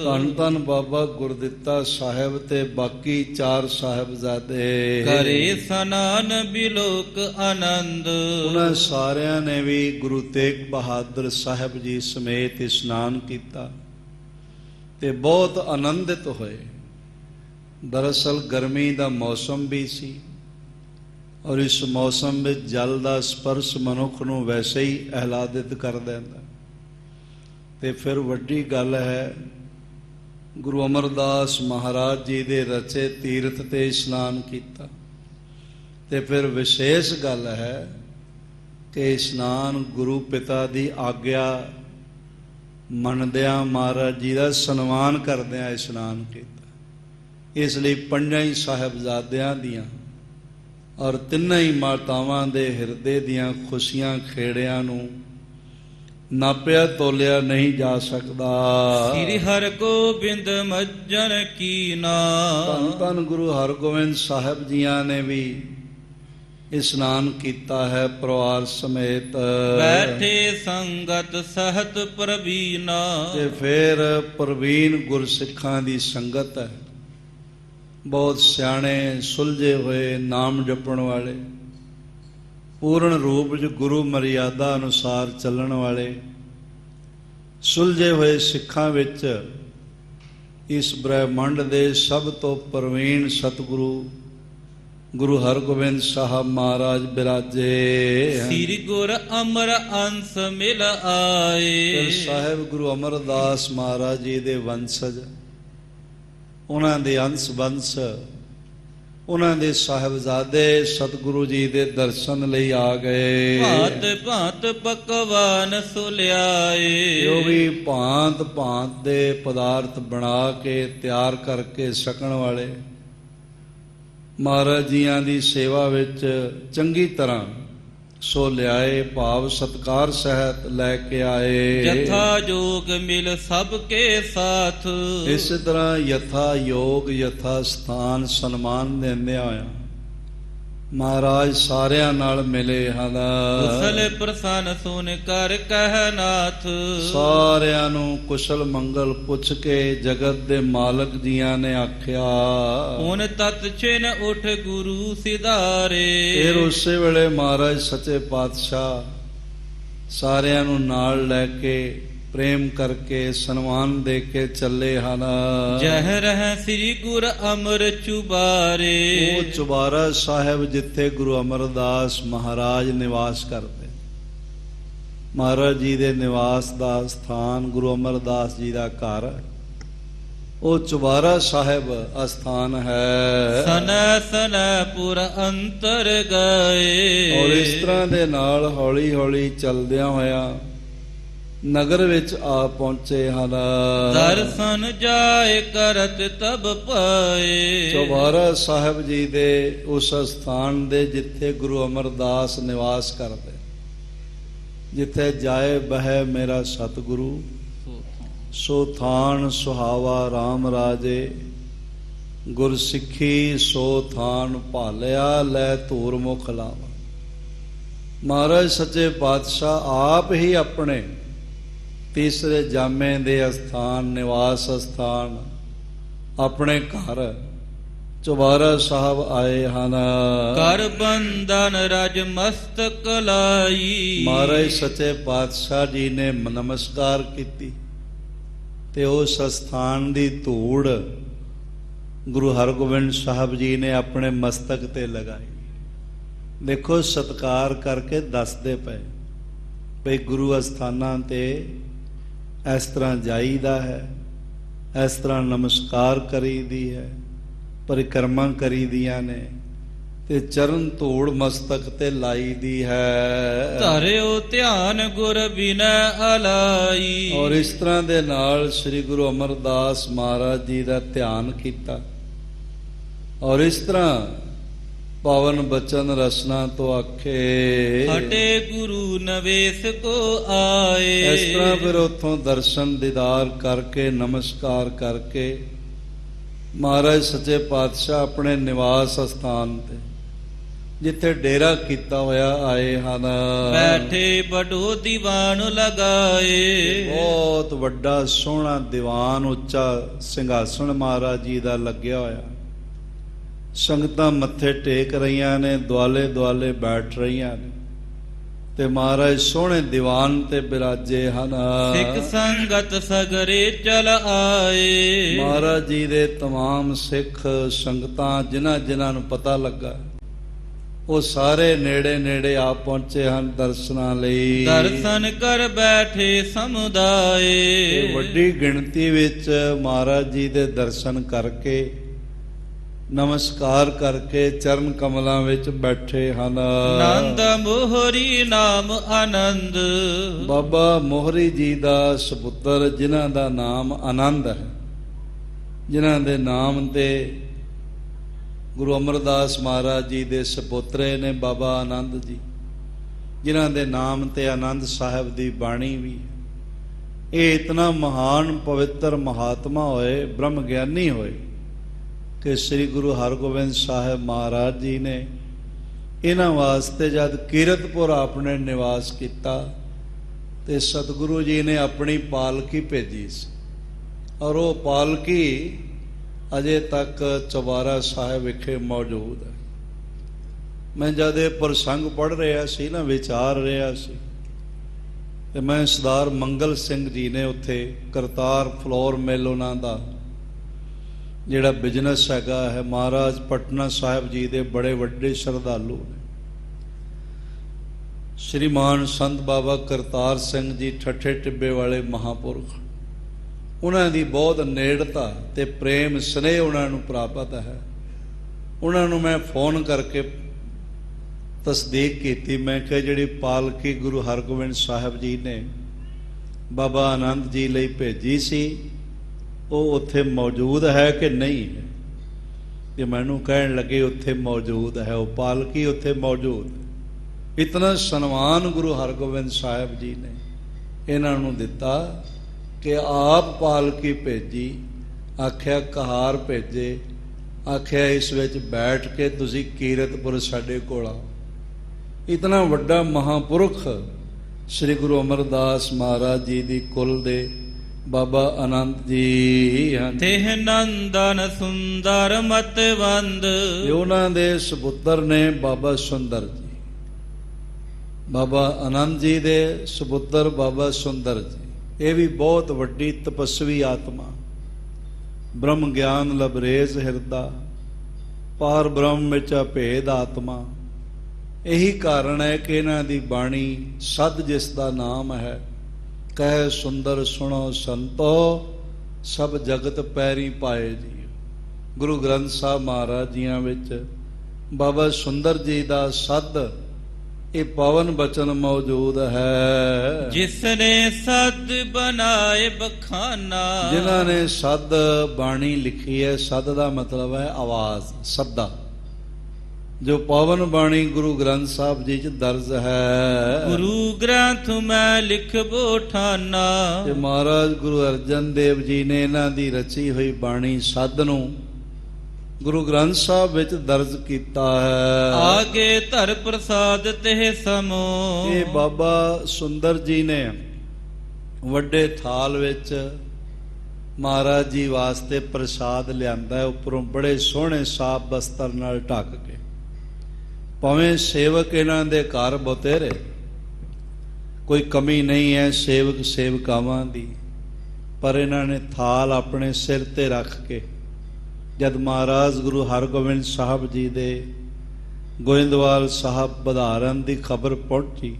ਧੰਨ ਧੰਨ ਬਾਬਾ ਗੁਰਦਿੱਤਾ ਸਾਹਿਬ ਤੇ ਬਾਕੀ ਚਾਰ ਸਾਹਿਬਜ਼ਾਦੇ ਕਰੇ ਸਨਾਨ ਬਿਲੋਕ ਆਨੰਦ। ਉਹਨਾਂ ਸਾਰਿਆਂ ਨੇ ਵੀ ਗੁਰੂ ਤੇਗ ਬਹਾਦਰ ਸਾਹਿਬ ਜੀ ਸਮੇਤ ਇਸ਼ਨਾਨ ਕੀਤਾ ਤੇ ਬਹੁਤ ਆਨੰਦਿਤ ਹੋਏ। ਦਰਅਸਲ ਗਰਮੀ ਦਾ ਮੌਸਮ ਵੀ ਸੀ, ਔਰ ਇਸ ਮੌਸਮ ਵਿੱਚ ਜਲ ਦਾ ਸਪਰਸ਼ ਮਨੁੱਖ ਨੂੰ ਵੈਸੇ ਹੀ ਆਹਲਾਦਿਤ ਕਰ ਦਿੰਦਾ। ਤੇ ਫਿਰ ਵੱਡੀ ਗੱਲ ਹੈ, ਗੁਰੂ ਅਮਰਦਾਸ ਮਹਾਰਾਜ ਜੀ ਦੇ ਰਚੇ ਤੀਰਥ ਤੇ ਇਸ਼ਨਾਨ ਕੀਤਾ। ਤੇ ਫਿਰ ਵਿਸ਼ੇਸ਼ ਗੱਲ ਹੈ ਕਿ ਇਸ਼ਨਾਨ ਗੁਰੂ ਪਿਤਾ ਦੀ ਆਗਿਆ ਮੰਨਦਿਆਂ ਮਹਾਰਾਜ ਜੀ ਦਾ ਸਨਮਾਨ ਕਰਦਿਆਂ ਇਸ਼ਨਾਨ ਕੀਤਾ। ਇਸ ਲਈ ਪੰਜਾਂ ਹੀ ਸਾਹਿਬਜ਼ਾਦਿਆਂ ਦੀਆਂ ਔਰ ਤਿੰਨਾਂ ਹੀ ਮਾਤਾਵਾਂ ਦੇ ਹਿਰਦੇ ਦੀਆਂ ਖੁਸ਼ੀਆਂ ਖੇੜਿਆਂ ਨੂੰ ਨਾਪਿਆ ਤੋਲਿਆ ਨਹੀਂ ਜਾ ਸਕਦਾ। ਸ੍ਰੀ ਹਰਗੋਬਿੰਦ ਮੱਜਨ ਕੀ ਧੰਨ ਨਾਮ, ਧੰਨ ਗੁਰੂ ਹਰਗੋਬਿੰਦ ਸਾਹਿਬ ਜੀਆਂ ਨੇ ਵੀ ਇਸ਼ਨਾਨ ਕੀਤਾ ਹੈ ਪਰਿਵਾਰ ਸਮੇਤ। ਬੈਠੇ ਸੰਗਤ ਸਹਤ ਪ੍ਰਵੀਨਾ। ਤੇ ਫਿਰ ਪ੍ਰਵੀਨ ਗੁਰਸਿੱਖਾਂ ਦੀ ਸੰਗਤ ਹੈ, ਬਹੁਤ ਸਿਆਣੇ ਸੁਲਝੇ ਹੋਏ ਨਾਮ ਜਪਣ ਵਾਲੇ, ਪੂਰਨ ਰੂਪ ਵਿੱਚ ਗੁਰੂ ਮਰਿਆਦਾ ਅਨੁਸਾਰ ਚੱਲਣ ਵਾਲੇ, ਸੁਲਝੇ ਹੋਏ ਸਿੱਖਾਂ ਵਿੱਚ ਇਸ ਬ੍ਰਹਿਮੰਡ ਦੇ ਸਭ ਤੋਂ ਪ੍ਰਵੀਨ ਸਤਿਗੁਰੂ ਗੁਰੂ ਹਰਗੋਬਿੰਦ ਸਾਹਿਬ ਮਹਾਰਾਜ ਬਿਰਾਜੇ। ਸ੍ਰੀ ਗੁਰ ਅਮਰ ਅੰਸ ਮਿਲ ਆਏ। ਸਾਹਿਬ ਗੁਰੂ ਅਮਰਦਾਸ ਮਹਾਰਾਜ ਜੀ ਦੇ ਵੰਸ਼ਜ, ਉਹਨਾਂ ਦੇ ਅੰਸ਼ ਵੰਸ਼, ਉਹਨਾਂ ਦੇ ਸਾਹਿਬਜ਼ਾਦੇ ਸਤਿਗੁਰੂ ਜੀ ਦੇ ਦਰਸ਼ਨ ਲਈ ਆ ਗਏ। ਭਾਂਤ ਭਾਂਤ ਪਕਵਾਨ ਸੁਲਿਆਏ। ਜੋ ਵੀ ਭਾਂਤ ਭਾਂਤ ਦੇ ਪਦਾਰਥ ਬਣਾ ਕੇ ਤਿਆਰ ਕਰਕੇ ਛਕਣ ਵਾਲੇ ਮਹਾਰਾਜ ਜੀਆਂ ਦੀ ਸੇਵਾ ਵਿੱਚ ਚੰਗੀ ਤਰ੍ਹਾਂ ਸੋ ਲਿਆਏ, ਭਾਵ ਸਤਕਾਰ ਸਹਿਤ ਲੈ ਕੇ ਆਏ। ਜਥਾ ਜੋਗ ਮਿਲ ਸਭ ਕੇ ਸਾਥ। ਇਸ ਤਰ੍ਹਾਂ ਯਥਾ ਯੋਗ ਯਥਾ ਸਥਾਨ ਸਨਮਾਨ ਦਿੰਦਿਆਂ ਹੋਇਆ ਮਹਾਰਾਜ ਸਾਰਿਆਂ ਨਾਲ ਮਿਲੇ ਹਨ। ਕੁਸ਼ਲ ਪ੍ਰਸੰਨ ਸੁਨ ਕਰ ਕਹਿ ਨਾਥ। ਸਾਰਿਆਂ ਨੂੰ ਕੁਸ਼ਲ ਮੰਗਲ ਪੁੱਛ ਕੇ ਜਗਤ ਦੇ ਮਾਲਕ ਜੀਆਂ ਨੇ ਆਖਿਆ। ਹੁਣ ਤਤ ਛਿਨ ਉਠ ਗੁਰੂ ਸਿਧਾਰੇ। ਫਿਰ ਉਸੇ ਵੇਲੇ ਮਹਾਰਾਜ ਸੱਚੇ ਪਾਤਸ਼ਾਹ ਸਾਰਿਆਂ ਨੂੰ ਨਾਲ ਲੈ ਕੇ ਪ੍ਰੇਮ ਕਰਕੇ ਸਨਮਾਨ ਦੇ ਕੇ ਚੱਲੇ ਹਨ। ਜਹ ਰਹਿ ਸ੍ਰੀ ਗੁਰ ਅਮਰ ਚੁਬਾਰੇ। ਉਹ ਚੁਬਾਰਾ ਸਾਹਿਬ ਜਿੱਥੇ ਗੁਰੂ ਅਮਰਦਾਸ ਮਹਾਰਾਜ ਨਿਵਾਸ ਕਰਦੇ, ਮਹਾਰਾਜ ਜੀ ਦੇ ਨਿਵਾਸ ਦਾ ਸਥਾਨ ਗੁਰੂ ਅਮਰਦਾਸ ਜੀ ਦਾ ਘਰ, ਉਹ ਚੁਬਾਰਾ ਸਾਹਿਬ ਅਸਥਾਨ ਹੈ। ਸਨੈ ਸਨੈ ਪੁਰ ਅੰਤਰ ਗਏ। ਔਰ ਇਸ ਤਰ੍ਹਾਂ ਦੇ ਨਾਲ ਹੌਲੀ ਹੌਲੀ ਚੱਲਦਿਆਂ ਹੋਇਆ ਨਗਰ ਵਿੱਚ ਆ ਪਹੁੰਚੇ ਹਨ। ਦਰਸ਼ਨ ਜਾਏ ਕਰਤ ਤਬ ਪਾਏ। ਚੁਬਾਰਾ ਸਾਹਿਬ ਜੀ ਦੇ ਉਸ ਸਥਾਨ ਦੇ ਜਿੱਥੇ ਗੁਰੂ ਅਮਰਦਾਸ ਨਿਵਾਸ ਕਰਦੇ, ਜਿੱਥੇ ਜਾਏ ਬਹਿ ਮੇਰਾ ਸਤਿਗੁਰੂ, ਸੋ ਥਾਨ ਸੁਹਾਵਾ RAM ਰਾਜੇ, ਗੁਰ ਸਿੱਖੀ ਸੋ ਥਾਨ ਭਾਲਿਆ, ਲੈ ਧੂਰ ਮੁਖ ਲਾਵਾ। ਮਹਾਰਾਜ ਸੱਚੇ ਪਾਤਸ਼ਾਹ ਆਪ ਹੀ ਆਪਣੇ ਤੀਸਰੇ ਜਾਮੇ ਦੇ ਅਸਥਾਨ, ਨਿਵਾਸ ਅਸਥਾਨ, ਆਪਣੇ ਘਰ ਚੁਬਾਰਾ ਸਾਹਿਬ ਆਏ ਹਨ। ਕਰ ਬੰਧਨ ਰਜ ਮਸਤਕ ਲਾਈ। ਮਹਾਰਾਜ ਸੱਚੇ ਪਾਤਸ਼ਾਹ ਜੀ ਨੇ ਨਮਸਕਾਰ ਕੀਤੀ ਤੇ ਉਸ ਅਸਥਾਨ ਦੀ ਧੂੜ ਗੁਰੂ ਹਰਗੋਬਿੰਦ ਸਾਹਿਬ ਜੀ ਨੇ ਆਪਣੇ ਮਸਤਕ ਤੇ ਲਗਾਈ। ਦੇਖੋ ਸਤਕਾਰ ਕਰਕੇ ਦੱਸਦੇ ਪਏ ਭਈ ਗੁਰੂ ਅਸਥਾਨਾਂ ਤੇ ਇਸ ਤਰ੍ਹਾਂ ਜਾਈਦਾ ਹੈ, ਇਸ ਤਰ੍ਹਾਂ ਨਮਸਕਾਰ ਕਰੀਦੀ ਹੈ, ਪਰਿਕਰਮਾ ਕਰੀਦੀਆਂ ਨੇ ਤੇ ਚਰਨ ਧੂੜ ਮਸਤਕ ਤੇ ਲਾਈ ਦੀ ਹੈ। ਧਰਿਓ ਧਿਆਨ ਗੁਰ ਬਿਨੈ ਅਲਾਈ। ਔਰ ਇਸ ਤਰ੍ਹਾਂ ਦੇ ਨਾਲ ਸ੍ਰੀ ਗੁਰੂ ਅਮਰਦਾਸ ਮਹਾਰਾਜ ਜੀ ਦਾ ਧਿਆਨ ਕੀਤਾ ਔਰ ਇਸ ਤਰ੍ਹਾਂ ਪਾਵਨ ਬਚਨ ਰਸਨਾ ਤੋਂ ਆਖੇ ਹਟੇ ਗੁਰੂ ਨਵੇਸ ਕੋ ਆਏ। ਇਸ ਤਰ੍ਹਾਂ ਫਿਰ ਉੱਥੋਂ ਦਰਸ਼ਨ ਦੀਦਾਰ ਕਰਕੇ ਨਮਸਕਾਰ ਕਰਕੇ ਮਹਾਰਾਜ ਸੱਚੇ ਪਾਤਸ਼ਾਹ ਆਪਣੇ ਨਿਵਾਸ ਸਥਾਨ ਤੇ ਜਿੱਥੇ ਡੇਰਾ ਕੀਤਾ ਹੋਇਆ ਆਏ ਹਨ। ਬੈਠੇ ਬੜੋ ਦੀਵਾਨ ਲਗਾਏ। ਬਹੁਤ ਵੱਡਾ ਸੋਹਣਾ ਦੀਵਾਨ, ਉੱਚਾ ਸਿੰਘਾਸਣ ਮਹਾਰਾਜ ਜੀ ਦਾ ਲੱਗਿਆ ਹੋਇਆ। ਸੰਗਤਾਂ ਮੱਥੇ ਟੇਕ ਰਹੀਆਂ ਨੇ, ਦੁਆਲੇ ਦੁਆਲੇ ਬੈਠ ਰਹੀਆਂ ਨੇ ਤੇ ਮਹਾਰਾਜ ਸੋਹਣੇ ਦੀਵਾਨ ਤੇ ਬਿਰਾਜੇ ਹਨ। ਸਿੱਖ ਸੰਗਤ ਸਗਰੇ ਚਲ ਆਏ। ਮਹਾਰਾਜ ਜੀ ਦੇ ਤਮਾਮ ਸਿੱਖ ਸੰਗਤਾਂ ਜਿਨ੍ਹਾਂ ਜਿਨ੍ਹਾਂ ਨੂੰ ਪਤਾ ਲੱਗਾ ਉਹ ਸਾਰੇ ਨੇੜੇ ਨੇੜੇ ਆ ਪਹੁੰਚੇ ਹਨ ਦਰਸ਼ਨਾਂ ਲਈ। ਦਰਸ਼ਨ ਕਰ ਬੈਠੇ ਸਮੁਦਾਏ। ਵੱਡੀ ਗਿਣਤੀ ਵਿੱਚ ਮਹਾਰਾਜ ਜੀ ਦੇ ਦਰਸ਼ਨ ਕਰਕੇ ਨਮਸਕਾਰ ਕਰਕੇ ਚਰਨ ਕਮਲਾਂ ਵਿੱਚ ਬੈਠੇ ਹਨ। ਆਨੰਦ ਮੋਹਰੀ ਨਾਮ ਆਨੰਦ। ਬਾਬਾ ਮੋਹਰੀ ਜੀ ਦਾ ਸਪੁੱਤਰ ਜਿਨ੍ਹਾਂ ਦਾ ਨਾਮ ਆਨੰਦ ਹੈ, ਜਿਨ੍ਹਾਂ ਦੇ ਨਾਮ ਤੇ ਗੁਰੂ ਅਮਰਦਾਸ ਮਹਾਰਾਜ ਜੀ ਦੇ ਸਪੁੱਤਰੇ ਨੇ ਬਾਬਾ ਆਨੰਦ ਜੀ, ਜਿਨ੍ਹਾਂ ਦੇ ਨਾਮ ਤੇ ਆਨੰਦ ਸਾਹਿਬ ਦੀ ਬਾਣੀ ਵੀ। ਇਹ ਇਤਨਾ ਮਹਾਨ ਪਵਿੱਤਰ ਮਹਾਤਮਾ ਹੋਏ, ਬ੍ਰਹਮ ਗਿਆਨੀ ਹੋਏ ਕਿ ਸ੍ਰੀ ਗੁਰੂ ਹਰਗੋਬਿੰਦ ਸਾਹਿਬ ਮਹਾਰਾਜ ਜੀ ਨੇ ਇਹਨਾਂ ਵਾਸਤੇ ਜਦ ਕੀਰਤਪੁਰ ਆਪਣੇ ਨਿਵਾਸ ਕੀਤਾ ਤੇ ਸਤਿਗੁਰੂ ਜੀ ਨੇ ਆਪਣੀ ਪਾਲਕੀ ਭੇਜੀ ਸੀ, ਔਰ ਉਹ ਪਾਲਕੀ ਅਜੇ ਤੱਕ ਚੁਬਾਰਾ ਸਾਹਿਬ ਵਿਖੇ ਮੌਜੂਦ ਹੈ। ਮੈਂ ਜਦ ਇਹ ਪ੍ਰਸੰਗ ਪੜ੍ਹ ਰਿਹਾ ਸੀ ਨਾ, ਵਿਚਾਰ ਰਿਹਾ ਸੀ, ਤੇ ਮੈਂ ਸਰਦਾਰ ਮੰਗਲ ਸਿੰਘ ਜੀ ਨੇ ਉੱਥੇ ਕਰਤਾਰ ਫਲੋਰ ਮਿਲ ਉਹਨਾਂ ਦਾ ਜਿਹੜਾ ਬਿਜ਼ਨਸ ਹੈਗਾ ਹੈ, ਮਹਾਰਾਜ ਪਟਨਾ ਸਾਹਿਬ ਜੀ ਦੇ ਬੜੇ ਵੱਡੇ ਸ਼ਰਧਾਲੂ ਨੇ। ਸ਼੍ਰੀਮਾਨ ਸੰਤ ਬਾਬਾ ਕਰਤਾਰ ਸਿੰਘ ਜੀ ਠੱਠੇ ਟਿੱਬੇ ਵਾਲੇ ਮਹਾਂਪੁਰਖ, ਉਹਨਾਂ ਦੀ ਬਹੁਤ ਨੇੜਤਾ ਤੇ ਪ੍ਰੇਮ ਸਨੇਹ ਉਹਨਾਂ ਨੂੰ ਪ੍ਰਾਪਤ ਹੈ। ਉਹਨਾਂ ਨੂੰ ਮੈਂ ਫੋਨ ਕਰਕੇ ਤਸਦੀਕ ਕੀਤੀ। ਮੈਂ ਕਿਹਾ ਜਿਹੜੀ ਪਾਲਕੀ ਗੁਰੂ ਹਰਗੋਬਿੰਦ ਸਾਹਿਬ ਜੀ ਨੇ ਬਾਬਾ ਆਨੰਦ ਜੀ ਲਈ ਭੇਜੀ ਸੀ, ਉਹ ਉੱਥੇ ਮੌਜੂਦ ਹੈ ਕਿ ਨਹੀਂ ਹੈ? ਤੇ ਮੈਨੂੰ ਕਹਿਣ ਲੱਗੇ ਉੱਥੇ ਮੌਜੂਦ ਹੈ, ਉਹ ਪਾਲਕੀ ਉੱਥੇ ਮੌਜੂਦ। ਇਤਨਾ ਸਨਮਾਨ ਗੁਰੂ ਹਰਗੋਬਿੰਦ ਸਾਹਿਬ ਜੀ ਨੇ ਇਹਨਾਂ ਨੂੰ ਦਿੱਤਾ ਕਿ ਆਪ ਪਾਲਕੀ ਭੇਜੀ, ਆਖਿਆ ਕਹਾਰ ਭੇਜੇ, ਆਖਿਆ ਇਸ ਵਿੱਚ ਬੈਠ ਕੇ ਤੁਸੀਂ ਕੀਰਤਪੁਰ ਸਾਡੇ ਕੋਲ ਆਓ। ਇਤਨਾ ਵੱਡਾ ਮਹਾਂਪੁਰਖ ਸ੍ਰੀ ਗੁਰੂ ਅਮਰਦਾਸ ਮਹਾਰਾਜ ਜੀ ਦੀ ਕੁਲ ਦੇ ਬਾਬਾ ਆਨੰਦ ਜੀ ਹਨ। ਤਿਹ ਨੰਦਨ ਸੁੰਦਰ ਮਤਵੰਦ, ਉਹਨਾਂ ਦੇ ਸਪੁੱਤਰ ਨੇ ਬਾਬਾ ਸੁੰਦਰ ਜੀ। ਬਾਬਾ ਆਨੰਦ ਜੀ ਦੇ ਸਪੁੱਤਰ ਬਾਬਾ ਸੁੰਦਰ ਜੀ, ਇਹ ਵੀ ਬਹੁਤ ਵੱਡੀ ਤਪਸਵੀ ਆਤਮਾ, ਬ੍ਰਹਮ ਗਿਆਨ ਲਬਰੇਜ਼ ਹਿਰਦਾ, ਪਾਰ ਬ੍ਰਹਮ ਵਿੱਚ ਅਭੇਦ ਆਤਮਾ। ਇਹੀ ਕਾਰਨ ਹੈ ਕਿ ਇਹਨਾਂ ਦੀ ਬਾਣੀ ਸਦ ਜਿਸ ਦਾ ਨਾਮ ਹੈ, ਕਹਿ ਸੁੰਦਰ ਸੁਣੋ ਸੰਤੋ ਸਭ ਜਗਤ ਪੈਰੀ ਪਾਏ ਜੀ। ਗੁਰੂ ਗ੍ਰੰਥ ਸਾਹਿਬ ਮਹਾਰਾਜ ਜੀਆਂ ਵਿੱਚ ਬਾਬਾ ਸੁੰਦਰ ਜੀ ਦਾ ਸਦ, ਇਹ ਪਵਨ ਬਚਨ ਮੌਜੂਦ ਹੈ। ਜਿਸ ਨੇ ਸਦ ਬਣਾਏ ਬਖਾਨਾ, ਜਿਨ੍ਹਾਂ ਨੇ ਸਦ ਬਾਣੀ ਲਿਖੀ ਹੈ। ਸਦ ਦਾ ਮਤਲਬ ਹੈ ਆਵਾਜ਼, ਸੱਦਾ। ਜੋ ਪਵਨ ਬਾਣੀ ਗੁਰੂ ਗ੍ਰੰਥ ਸਾਹਿਬ ਜੀ ਚ ਦਰਜ ਹੈ। ਗੁਰੂ ਗ੍ਰੰਥ ਮੈਂ ਲਿਖਬੋ ਠਾਨਾ, ਤੇ ਮਹਾਰਾਜ ਗੁਰੂ ਅਰਜਨ ਦੇਵ ਜੀ ਨੇ ਇਹਨਾਂ ਦੀ ਰਚੀ ਹੋਈ ਬਾਣੀ ਸਦ ਨੂੰ ਗੁਰੂ ਗ੍ਰੰਥ ਸਾਹਿਬ ਵਿੱਚ ਦਰਜ ਕੀਤਾ ਹੈ। ਆਗੇ ਧਰ ਪ੍ਰਸਾਦ ਤੇ ਸਮੋ, ਇਹ ਬਾਬਾ ਸੁੰਦਰ ਜੀ ਨੇ ਵੱਡੇ ਥਾਲ ਵਿੱਚ ਮਹਾਰਾਜ ਜੀ ਵਾਸਤੇ ਪ੍ਰਸਾਦ ਲਿਆਂਦਾ ਹੈ, ਉੱਪਰੋਂ ਬੜੇ ਸੋਹਣੇ ਸਾਫ ਬਸਤਰ ਨਾਲ ਢੱਕ ਕੇ। ਭਾਵੇਂ ਸੇਵਕ ਇਹਨਾਂ ਦੇ ਘਰ ਬਤੇਰੇ, ਕੋਈ ਕਮੀ ਨਹੀਂ ਹੈ ਸੇਵਕ ਸੇਵਕਾਵਾਂ ਦੀ, ਪਰ ਇਹਨਾਂ ਨੇ ਥਾਲ ਆਪਣੇ ਸਿਰ ਤੇ ਰੱਖ ਕੇ ਜਦ ਮਹਾਰਾਜ ਗੁਰੂ ਹਰਗੋਬਿੰਦ ਸਾਹਿਬ ਜੀ ਦੇ ਗੋਇੰਦਵਾਲ ਸਾਹਿਬ ਵਧਾਰਨ ਦੀ ਖਬਰ ਪਹੁੰਚੀ,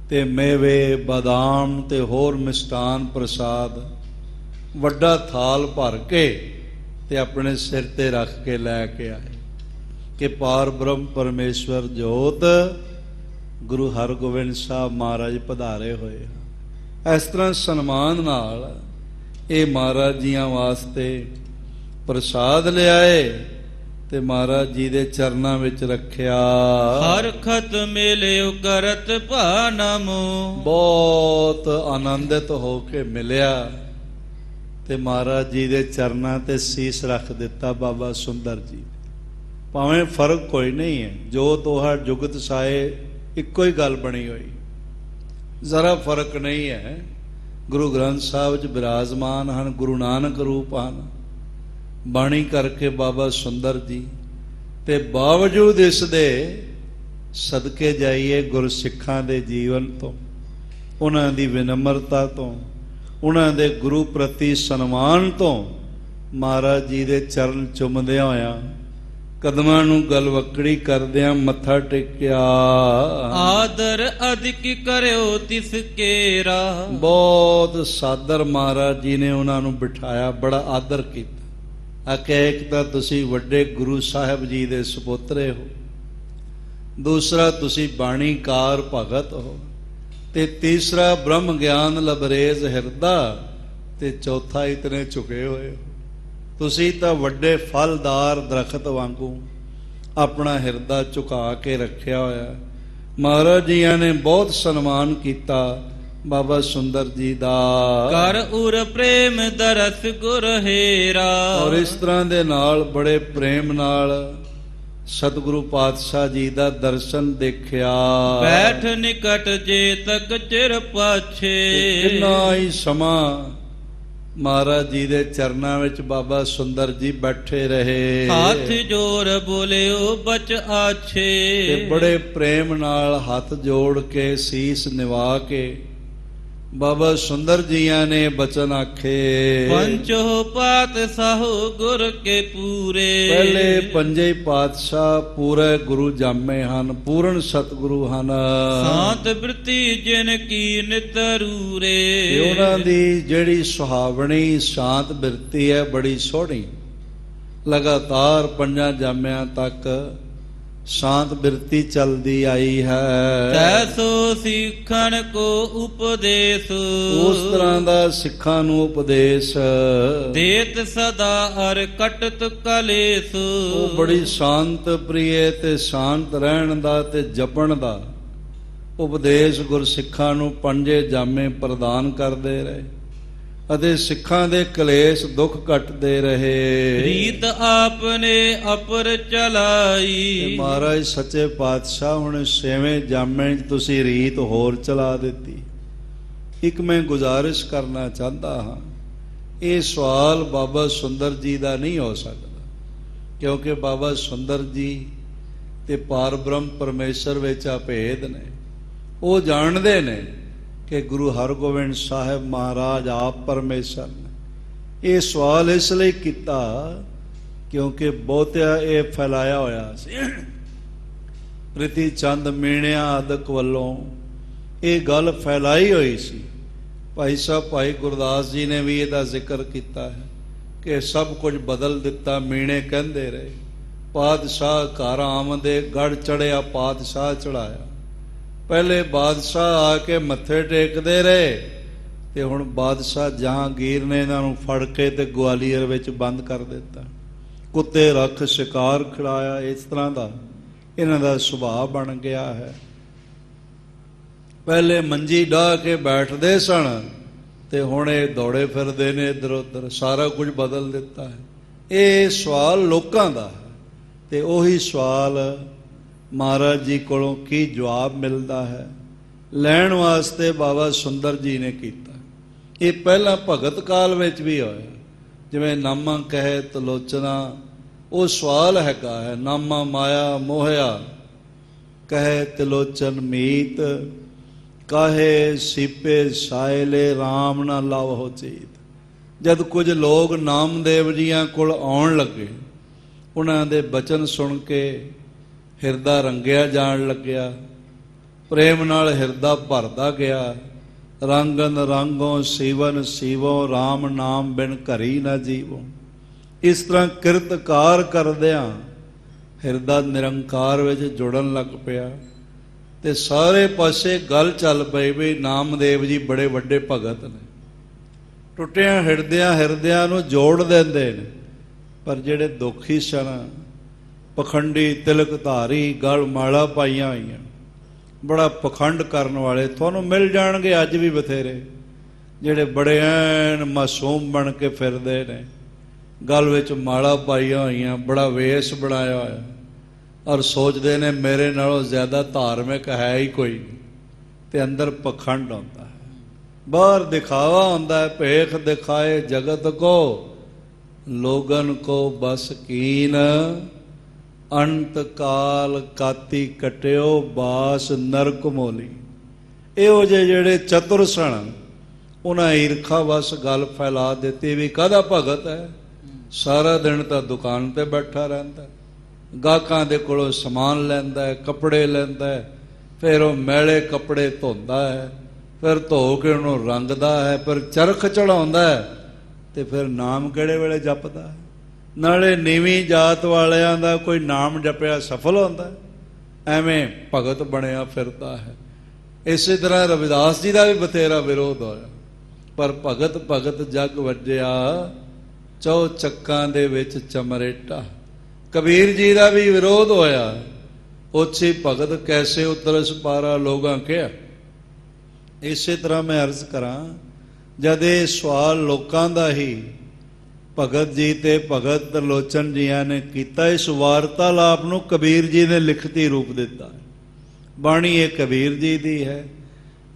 ਤੇ ਮੇਵੇ ਬਦਾਮ ਤੇ ਹੋਰ ਮਿਸ਼ਟਾਨ ਪ੍ਰਸਾਦ ਵੱਡਾ ਥਾਲ ਭਰ ਕੇ ਤੇ ਆਪਣੇ ਸਿਰ ਤੇ ਰੱਖ ਕੇ ਲੈ ਕੇ ਆਏ ਕਿ ਪਾਰ ਬ੍ਰਹਮ ਪਰਮੇਸ਼ਵਰ ਜੋਤ ਗੁਰੂ ਹਰਗੋਬਿੰਦ ਸਾਹਿਬ ਮਹਾਰਾਜ ਪਧਾਰੇ ਹੋਏ। ਇਸ ਤਰ੍ਹਾਂ ਸਨਮਾਨ ਨਾਲ ਇਹ ਮਹਾਰਾਜ ਜੀਆਂ ਵਾਸਤੇ ਪ੍ਰਸਾਦ ਲਿਆਏ ਤੇ ਮਹਾਰਾਜ ਜੀ ਦੇ ਚਰਨਾਂ ਵਿੱਚ ਰੱਖਿਆ। ਹਰ ਖਤ ਮਿਲਿਓ ਕਰਤ ਭਾਨਮੋ, ਬਹੁਤ ਆਨੰਦਿਤ ਹੋ ਕੇ ਮਿਲਿਆ ਤੇ ਮਹਾਰਾਜ ਜੀ ਦੇ ਚਰਨਾਂ ਤੇ ਸੀਸ ਰੱਖ ਦਿੱਤਾ ਬਾਬਾ ਸੁੰਦਰ ਜੀ। ਭਾਵੇਂ ਫਰਕ ਕੋਈ ਨਹੀਂ ਹੈ, ਜੋ ਤੋਹਾ ਜੁਗਤ ਸਾਏ ਇੱਕੋ ਹੀ ਗੱਲ ਬਣੀ ਹੋਈ, ਜ਼ਰਾ ਫਰਕ ਨਹੀਂ ਹੈ। ਗੁਰੂ ਗ੍ਰੰਥ ਸਾਹਿਬ 'ਚ ਬਿਰਾਜਮਾਨ ਹਨ, ਗੁਰੂ ਨਾਨਕ ਰੂਪ ਹਨ, ਬਾਣੀ ਕਰਕੇ ਬਾਬਾ ਸੁੰਦਰ ਜੀ। ਤੇ ਬਾਵਜੂਦ ਇਸ ਦੇ ਸਦਕੇ ਜਾਈਏ ਗੁਰਸਿੱਖਾਂ ਦੇ ਜੀਵਨ ਤੋਂ, ਉਹਨਾਂ ਦੀ ਵਿਨਮਰਤਾ ਤੋਂ, ਉਹਨਾਂ ਦੇ ਗੁਰੂ ਪ੍ਰਤੀ ਸਨਮਾਨ ਤੋਂ, ਮਹਾਰਾਜ ਜੀ ਦੇ ਚਰਨ ਚੁੰਮਦਿਆਂ ਹੋਇਆਂ, ਕਦਮਾਂ ਨੂੰ ਗਲਵੱਕੜੀ ਕਰਦਿਆਂ ਮੱਥਾ ਟੇਕਿਆ। ਆਦਰ ਅਧਿਕ ਕਰਿਓ ਤਿਸ ਕੇਰਾ, ਬਹੁਤ ਸਾਦਰ ਮਹਾਰਾਜ ਜੀ ਨੇ ਉਹਨਾਂ ਨੂੰ ਬਿਠਾਇਆ, ਬੜਾ ਆਦਰ ਕੀਤਾ। ਆਖਿਆ ਇੱਕ ਤਾਂ ਤੁਸੀਂ ਵੱਡੇ ਗੁਰੂ ਸਾਹਿਬ ਜੀ ਦੇ ਸੁਪੁੱਤਰੇ ਹੋ, ਦੂਸਰਾ ਤੁਸੀਂ ਬਾਣੀਕਾਰ ਭਗਤ ਹੋ, ਤੇ ਤੀਸਰਾ ਬ੍ਰਹਮ ਗਿਆਨ ਲਬਰੇਜ਼ ਹਿਰਦਾ, ਤੇ ਚੌਥਾ ਇਤਨੇ ਝੁਕੇ ਹੋਏ ਹੋ। ਤੁਸੀਂ ਤਾਂ ਵੱਡੇ ਫਲਦਾਰ ਦਰਖਤ ਵਾਂਗੂ ਆਪਣਾ ਹਿਰਦਾ ਝੁਕਾ ਕੇ ਰੱਖਿਆ ਹੋਇਆ। ਮਹਾਰਾਜ ਜੀਆਂ ਨੇ ਬਹੁਤ ਸਨਮਾਨ ਕੀਤਾ ਬਾਬਾ ਸੁੰਦਰ ਜੀ ਦਾ। ਕਰ ਉਰ ਪ੍ਰੇਮ ਦਰਸ ਗੁਰ ਹੇਰਾ, ਔਰ ਇਸ ਤਰ੍ਹਾਂ ਦੇ ਨਾਲ ਬੜੇ ਪ੍ਰੇਮ ਨਾਲ ਸਤਿਗੁਰੂ ਪਾਤਸ਼ਾਹ ਜੀ ਦਾ ਦਰਸ਼ਨ ਦੇਖਿਆ। ਬੈਠ ਨਿਕਟ ਜੇ ਤੱਕ ਚਿਰ ਪਾਛੇ। ਤੇ ਕਿੰਨਾ ਹੀ ਸਮਾਂ ਮਹਾਰਾਜ ਜੀ ਦੇ ਚਰਨਾਂ ਵਿੱਚ ਬਾਬਾ ਸੁੰਦਰ ਜੀ ਬੈਠੇ ਰਹੇ। ਹੱਥ ਜੋੜ ਬੋਲਿਓ ਬਚ ਤੇ ਆਛੇ। ਬੜੇ ਪ੍ਰੇਮ ਨਾਲ ਹੱਥ ਜੋੜ ਕੇ ਸੀਸ ਨਿਵਾ ਕੇ ਬਾਬਾ ਸੁੰਦਰ ਜੀਆਂ ਨੇ ਬਚਨ ਆਖੇ। ਪੰਚੋ ਪਾਤ ਸਾਹੋ ਗੁਰ ਕੇ ਪੂਰੇ। ਪਹਿਲੇ ਪੰਜੇ ਪਾਤਸ਼ਾਹ ਪੂਰੇ ਗੁਰੂ ਜਾਮੇ ਹਨ, ਪੂਰਨ ਸਤਿਗੁਰੂ ਹਨ। ਸਾਤ ਬ੍ਰਿਤੀ ਜਿਨ ਕੀ ਨਿਤਰੂਰੇ। ਤੇ ਉਹਨਾਂ ਦੀ ਜਿਹੜੀ ਸੁਹਾਵਣੀ ਸ਼ਾਂਤ ਬਿਰਤੀ ਹੈ ਬੜੀ ਸੋਹਣੀ, ਲਗਾਤਾਰ ਪੰਜਾਂ ਜਾਮਿਆਂ ਤੱਕ ਸ਼ਾਂਤ ਬਿਰਤੀ ਚਲਦੀ ਆਈ ਹੈ। ਤੈਸੋ ਸਿੱਖਣ ਕੋ ਉਪਦੇਸ਼। ਉਸ ਤਰ੍ਹਾਂ ਦਾ ਸਿੱਖਾਂ ਨੂੰ ਉਪਦੇਸ਼ ਦੇਤ ਸਦਾ ਅਰ ਕਟਤ ਕਲੇਸ਼। ਉਹ ਬੜੀ ਸ਼ਾਂਤ ਪ੍ਰਿਯ ਤੇ ਸ਼ਾਂਤ ਰਹਿਣ ਦਾ ਤੇ ਜਪਣ ਦਾ ਉਪਦੇਸ਼ ਗੁਰਸਿੱਖਾਂ ਨੂੰ ਪੰਜੇ ਜਾਮੇ ਪ੍ਰਦਾਨ ਕਰਦੇ ਰਹੇ ਅਤੇ ਸਿੱਖਾਂ ਦੇ ਕਲੇਸ਼ ਦੁੱਖ ਕੱਟਦੇ ਰਹੇ। ਰੀਤ ਆਪਨੇ ਅਪਰ ਤੇ ਚਲਾਈ। ਮਹਾਰਾਜ ਸੱਚੇ ਪਾਤਸ਼ਾਹ ਹੁਣ ਛੇਵੇਂ ਜਾਮੇ 'ਚ ਤੁਸੀਂ ਰੀਤ ਹੋਰ ਚਲਾ ਦਿੱਤੀ। ਇੱਕ ਮੈਂ ਗੁਜ਼ਾਰਿਸ਼ ਕਰਨਾ ਚਾਹੁੰਦਾ ਹਾਂ, ਇਹ ਸਵਾਲ ਬਾਬਾ ਸੁੰਦਰ ਜੀ ਦਾ ਨਹੀਂ ਹੋ ਸਕਦਾ, ਕਿਉਂਕਿ ਬਾਬਾ ਸੁੰਦਰ ਜੀ ਤੇ ਪਾਰਬ੍ਰਹਮ ਪਰਮੇਸ਼ਰ ਵਿੱਚ ਅਭੇਦ ਨੇ। ਉਹ ਜਾਣਦੇ ਨੇ ਕਿ ਗੁਰੂ ਹਰਗੋਬਿੰਦ ਸਾਹਿਬ ਮਹਾਰਾਜ ਆਪ ਪਰਮੇਸ਼ਰ ਨੇ। ਇਹ ਸਵਾਲ ਇਸ ਲਈ ਕੀਤਾ ਕਿਉਂਕਿ ਬਹੁਤਿਆ ਇਹ ਫੈਲਾਇਆ ਹੋਇਆ ਸੀ, ਪ੍ਰਿਥੀ ਚੰਦ ਮੀਣਿਆਂ ਆਦਿਕ ਵੱਲੋਂ ਇਹ ਗੱਲ ਫੈਲਾਈ ਹੋਈ ਸੀ। ਭਾਈ ਸਾਹਿਬ ਭਾਈ ਗੁਰਦਾਸ ਜੀ ਨੇ ਵੀ ਇਹਦਾ ਜ਼ਿਕਰ ਕੀਤਾ ਹੈ ਕਿ ਸਭ ਕੁਝ ਬਦਲ ਦਿੱਤਾ। ਮੀਣੇ ਕਹਿੰਦੇ ਰਹੇ ਪਾਤਸ਼ਾਹ ਘਰ ਆਮਦੇ ਗੜ ਚੜਿਆ ਪਾਤਸ਼ਾਹ ਚੜਾਇਆ। ਪਹਿਲੇ ਬਾਦਸ਼ਾਹ ਆ ਕੇ ਮੱਥੇ ਟੇਕਦੇ ਰਹੇ ਤੇ ਹੁਣ ਬਾਦਸ਼ਾਹ ਜਹਾਂਗੀਰ ਨੇ ਇਹਨਾਂ ਨੂੰ ਫੜ ਕੇ ਤੇ ਗਵਾਲੀਅਰ ਵਿੱਚ ਬੰਦ ਕਰ ਦਿੱਤਾ। ਕੁੱਤੇ ਰੱਖ ਸ਼ਿਕਾਰ ਖਿਲਾਇਆ। ਇਸ ਤਰ੍ਹਾਂ ਦਾ ਇਹਨਾਂ ਦਾ ਸੁਭਾਅ ਬਣ ਗਿਆ ਹੈ। ਪਹਿਲੇ ਮੰਜੀ ਢਾਹ ਕੇ ਬੈਠਦੇ ਸਨ ਤੇ ਹੁਣ ਇਹ ਦੌੜੇ ਫਿਰਦੇ ਨੇ ਇੱਧਰ ਉੱਧਰ। ਸਾਰਾ ਕੁਝ ਬਦਲ ਦਿੱਤਾ ਹੈ। ਇਹ ਸਵਾਲ ਲੋਕਾਂ ਦਾ ਹੈ ਤੇ ਉਹੀ ਸਵਾਲ ਮਹਾਰਾਜ ਜੀ ਕੋਲੋਂ ਕੀ ਜਵਾਬ ਮਿਲਦਾ ਹੈ, ਲੈਣ ਵਾਸਤੇ ਬਾਬਾ ਸੁੰਦਰ ਜੀ ਨੇ ਕੀਤਾ। ਇਹ ਪਹਿਲਾਂ ਭਗਤ ਕਾਲ ਵਿੱਚ ਵੀ ਹੋਇਆ, ਜਿਵੇਂ ਨਾਮਾ ਕਹੇ ਤਲੋਚਨਾ, ਉਹ ਸਵਾਲ ਹੈਗਾ ਹੈ। ਨਾਮਾ ਮਾਇਆ ਮੋਹਿਆ ਕਹੇ ਤਿਲੋਚਨ ਮੀਤ, ਕਾਹੇ ਸੀਪੇ ਸਾਇਲੇ RAM ਨਾ ਲਵ ਹੋ ਚੀਤ। ਜਦ ਕੁਝ ਲੋਕ ਨਾਮਦੇਵ ਜੀਆਂ ਕੋਲ ਆਉਣ ਲੱਗੇ, ਉਹਨਾਂ ਦੇ ਬਚਨ ਸੁਣ ਕੇ ਹਿਰਦਾ ਰੰਗਿਆ ਜਾਣ ਲੱਗਿਆ, ਪ੍ਰੇਮ ਨਾਲ ਹਿਰਦਾ ਭਰਦਾ ਗਿਆ। ਰੰਗਨ ਰੰਗੋਂ ਸੀਵਨ ਸੀਵੋ RAM ਨਾਮ ਬਿਨ ਘਰੀ ਨਾ ਜੀਵੋ। ਇਸ ਤਰ੍ਹਾਂ ਕਿਰਤਕਾਰ ਕਰਦਿਆਂ ਹਿਰਦਾ ਨਿਰੰਕਾਰ ਵਿੱਚ ਜੁੜਨ ਲੱਗ ਪਿਆ ਤੇ ਸਾਰੇ ਪਾਸੇ ਗੱਲ ਚੱਲ ਪਈ ਵੀ ਨਾਮਦੇਵ ਜੀ ਬੜੇ ਵੱਡੇ ਭਗਤ ਨੇ। ਟੁੱਟਿਆਂ ਹਿਰਦਿਆਂ ਨੂੰ ਜੋੜ ਦਿੰਦੇ ਨੇ। ਪਰ ਜਿਹੜੇ ਦੁਖੀ ਸਨ, ਪਖੰਡੀ, ਤਿਲਕ ਧਾਰੀ, ਗਲ ਮਾਲਾ ਪਾਈਆਂ ਹੋਈਆਂ, ਬੜਾ ਪਖੰਡ ਕਰਨ ਵਾਲੇ ਤੁਹਾਨੂੰ ਮਿਲ ਜਾਣਗੇ ਅੱਜ ਵੀ ਬਥੇਰੇ, ਜਿਹੜੇ ਬੜੇ ਐਨ ਮਾਸੂਮ ਬਣ ਕੇ ਫਿਰਦੇ ਨੇ, ਗਲ ਵਿੱਚ ਮਾਲਾ ਪਾਈਆਂ ਹੋਈਆਂ, ਬੜਾ ਵੇਸ ਬਣਾਇਆ ਹੋਇਆ, ਔਰ ਸੋਚਦੇ ਨੇ ਮੇਰੇ ਨਾਲੋਂ ਜ਼ਿਆਦਾ ਧਾਰਮਿਕ ਹੈ ਹੀ ਕੋਈ ਨਹੀਂ, ਤੇ ਅੰਦਰ ਪਖੰਡ ਹੁੰਦਾ ਹੈ। ਬਾਹਰ ਦਿਖਾਵਾ ਹੁੰਦਾ ਹੈ, ਭੇਖ ਦਿਖਾਏ ਜਗਤ ਕੋ ਲੋਗਨ ਕੋ ਬਸ ਕੀਨ, ਅੰਤ ਕਾਲ ਕਾਤੀ ਕਟਿਓ ਬਾਸ ਨਰਕ ਮੋਲੀ। ਇਹੋ ਜਿਹੇ ਜਿਹੜੇ ਚਤੁਰ ਸਨ, ਉਹਨਾਂ ਈਰਖਾ ਵਸ ਗੱਲ ਫੈਲਾ ਦਿੱਤੀ ਵੀ ਕਾਹਦਾ ਭਗਤ ਹੈ, ਸਾਰਾ ਦਿਨ ਤਾਂ ਦੁਕਾਨ ਤੇ ਬੈਠਾ ਰਹਿੰਦਾ, ਗਾਹਕਾਂ ਦੇ ਕੋਲੋਂ ਸਮਾਨ ਲੈਂਦਾ ਹੈ, ਕੱਪੜੇ ਲੈਂਦਾ ਹੈ, ਫਿਰ ਉਹ ਮੈਲੇ ਕੱਪੜੇ ਧੋਂਦਾ ਹੈ, ਫਿਰ ਧੋ ਕੇ ਉਹਨੂੰ ਰੰਗਦਾ ਹੈ, ਫਿਰ ਚਰਖ ਚੜਾਉਂਦਾ ਹੈ, ਤੇ ਫਿਰ ਨਾਮ ਕਿਹੜੇ ਵੇਲੇ ਜਪਦਾ ਹੈ। ਨਾਲੇ ਨੀਵੀਂ ਜਾਤ ਵਾਲਿਆਂ ਦਾ ਕੋਈ ਨਾਮ ਜਪਿਆ ਸਫਲ ਹੁੰਦਾ, ਐਵੇਂ ਭਗਤ ਬਣਿਆ ਫਿਰਦਾ ਹੈ। ਇਸੇ ਤਰ੍ਹਾਂ ਰਵਿਦਾਸ ਜੀ ਦਾ ਵੀ ਬਥੇਰਾ ਵਿਰੋਧ ਹੋਇਆ, ਪਰ ਭਗਤ ਭਗਤ ਜਗ ਵੱਜਿਆ, ਚੌ ਚੱਕਾਂ ਦੇ ਵਿੱਚ ਚਮਰੇਟਾ। ਕਬੀਰ ਜੀ ਦਾ ਵੀ ਵਿਰੋਧ ਹੋਇਆ, ਉੱਚੀ ਭਗਤ ਕੈਸੇ ਉਤਰਸ ਪਾਰਾ ਲੋਕਾਂ ਕਿਹਾ। ਇਸੇ ਤਰ੍ਹਾਂ ਮੈਂ ਅਰਜ਼ ਕਰਾਂ, ਜਦ ਇਹ ਸਵਾਲ ਲੋਕਾਂ ਦਾ ਹੀ ਭਗਤ ਜੀ ਤੇ ਭਗਤ ਤਰਲੋਚਨ ਜੀਆਂ ਨੇ ਕੀਤਾ। ਇਸ ਵਾਰਤਾਲਾਪ ਨੂੰ ਕਬੀਰ ਜੀ ਨੇ ਲਿਖਤੀ ਰੂਪ ਦਿੱਤਾ। ਬਾਣੀ ਇਹ ਕਬੀਰ ਜੀ ਦੀ ਹੈ।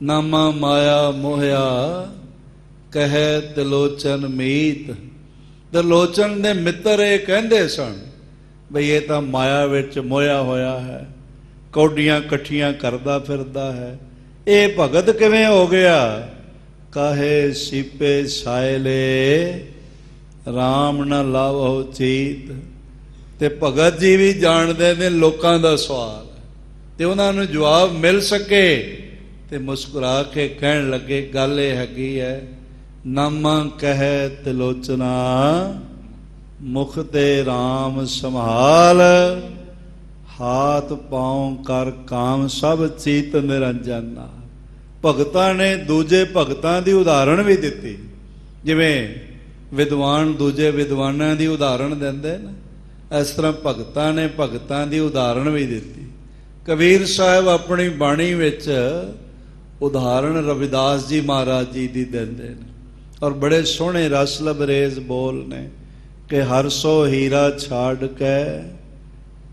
ਨਾਮਾ ਮਾਇਆ ਮੋਹਿਆ ਕਹੈ ਤਿਲੋਚਨ ਮੀਤ। ਤਿਲੋਚਨ ਦੇ ਮਿੱਤਰ ਇਹ ਕਹਿੰਦੇ ਸਨ ਬਈ ਇਹ ਤਾਂ ਮਾਇਆ ਵਿੱਚ ਮੋਹਿਆ ਹੋਇਆ ਹੈ, ਕੌਡੀਆਂ ਇਕੱਠੀਆਂ ਕਰਦਾ ਫਿਰਦਾ ਹੈ, ਇਹ ਭਗਤ ਕਿਵੇਂ ਹੋ ਗਿਆ? ਕਾਹੇ ਸੀਪੇ ਸਾਇਲੇ ਰਾਮ ਨਾ ਲਾਵੋ ਚੀਤ। ਤੇ ਭਗਤ ਜੀ ਵੀ ਜਾਣਦੇ ਨੇ ਲੋਕਾਂ ਦਾ ਸਵਾਲ, ਤੇ ਉਹਨਾਂ ਨੂੰ ਜਵਾਬ ਮਿਲ ਸਕੇ ਤੇ ਮੁਸਕਰਾ ਕੇ ਕਹਿਣ ਲੱਗੇ ਗੱਲ ਇਹ ਹੈਗੀ ਹੈ, ਨਾਮਾ ਕਹਿ ਤਿਲੋਚਨਾ ਮੁਖ ਤੇ ਰਾਮ ਸੰਭਾਲ। ਹਾਥ ਪਾਉ ਕਰ ਕਾਮ ਸਭ ਚੀਤ ਨਿਰੰਜਨਾ। ਭਗਤਾਂ ਨੇ ਦੂਜੇ ਭਗਤਾਂ ਦੀ ਉਦਾਹਰਣ ਵੀ ਦਿੱਤੀ। ਜਿਵੇਂ ਵਿਦਵਾਨ ਦੂਜੇ ਵਿਦਵਾਨਾਂ ਦੀ ਉਦਾਹਰਣ ਦਿੰਦੇ ਨੇ, ਇਸ ਤਰ੍ਹਾਂ ਭਗਤਾਂ ਨੇ ਭਗਤਾਂ ਦੀ ਉਦਾਹਰਣ ਵੀ ਦਿੱਤੀ। ਕਬੀਰ ਸਾਹਿਬ ਆਪਣੀ ਬਾਣੀ ਵਿੱਚ ਉਦਾਹਰਣ ਰਵਿਦਾਸ ਜੀ ਮਹਾਰਾਜ ਜੀ ਦੀ ਦਿੰਦੇ ਨੇ, ਔਰ ਬੜੇ ਸੋਹਣੇ ਰਸ ਲਬਰੇਜ਼ ਬੋਲ ਨੇ ਕਿ ਹਰ ਸੋ ਹੀਰਾ ਛਾੜ ਕੇ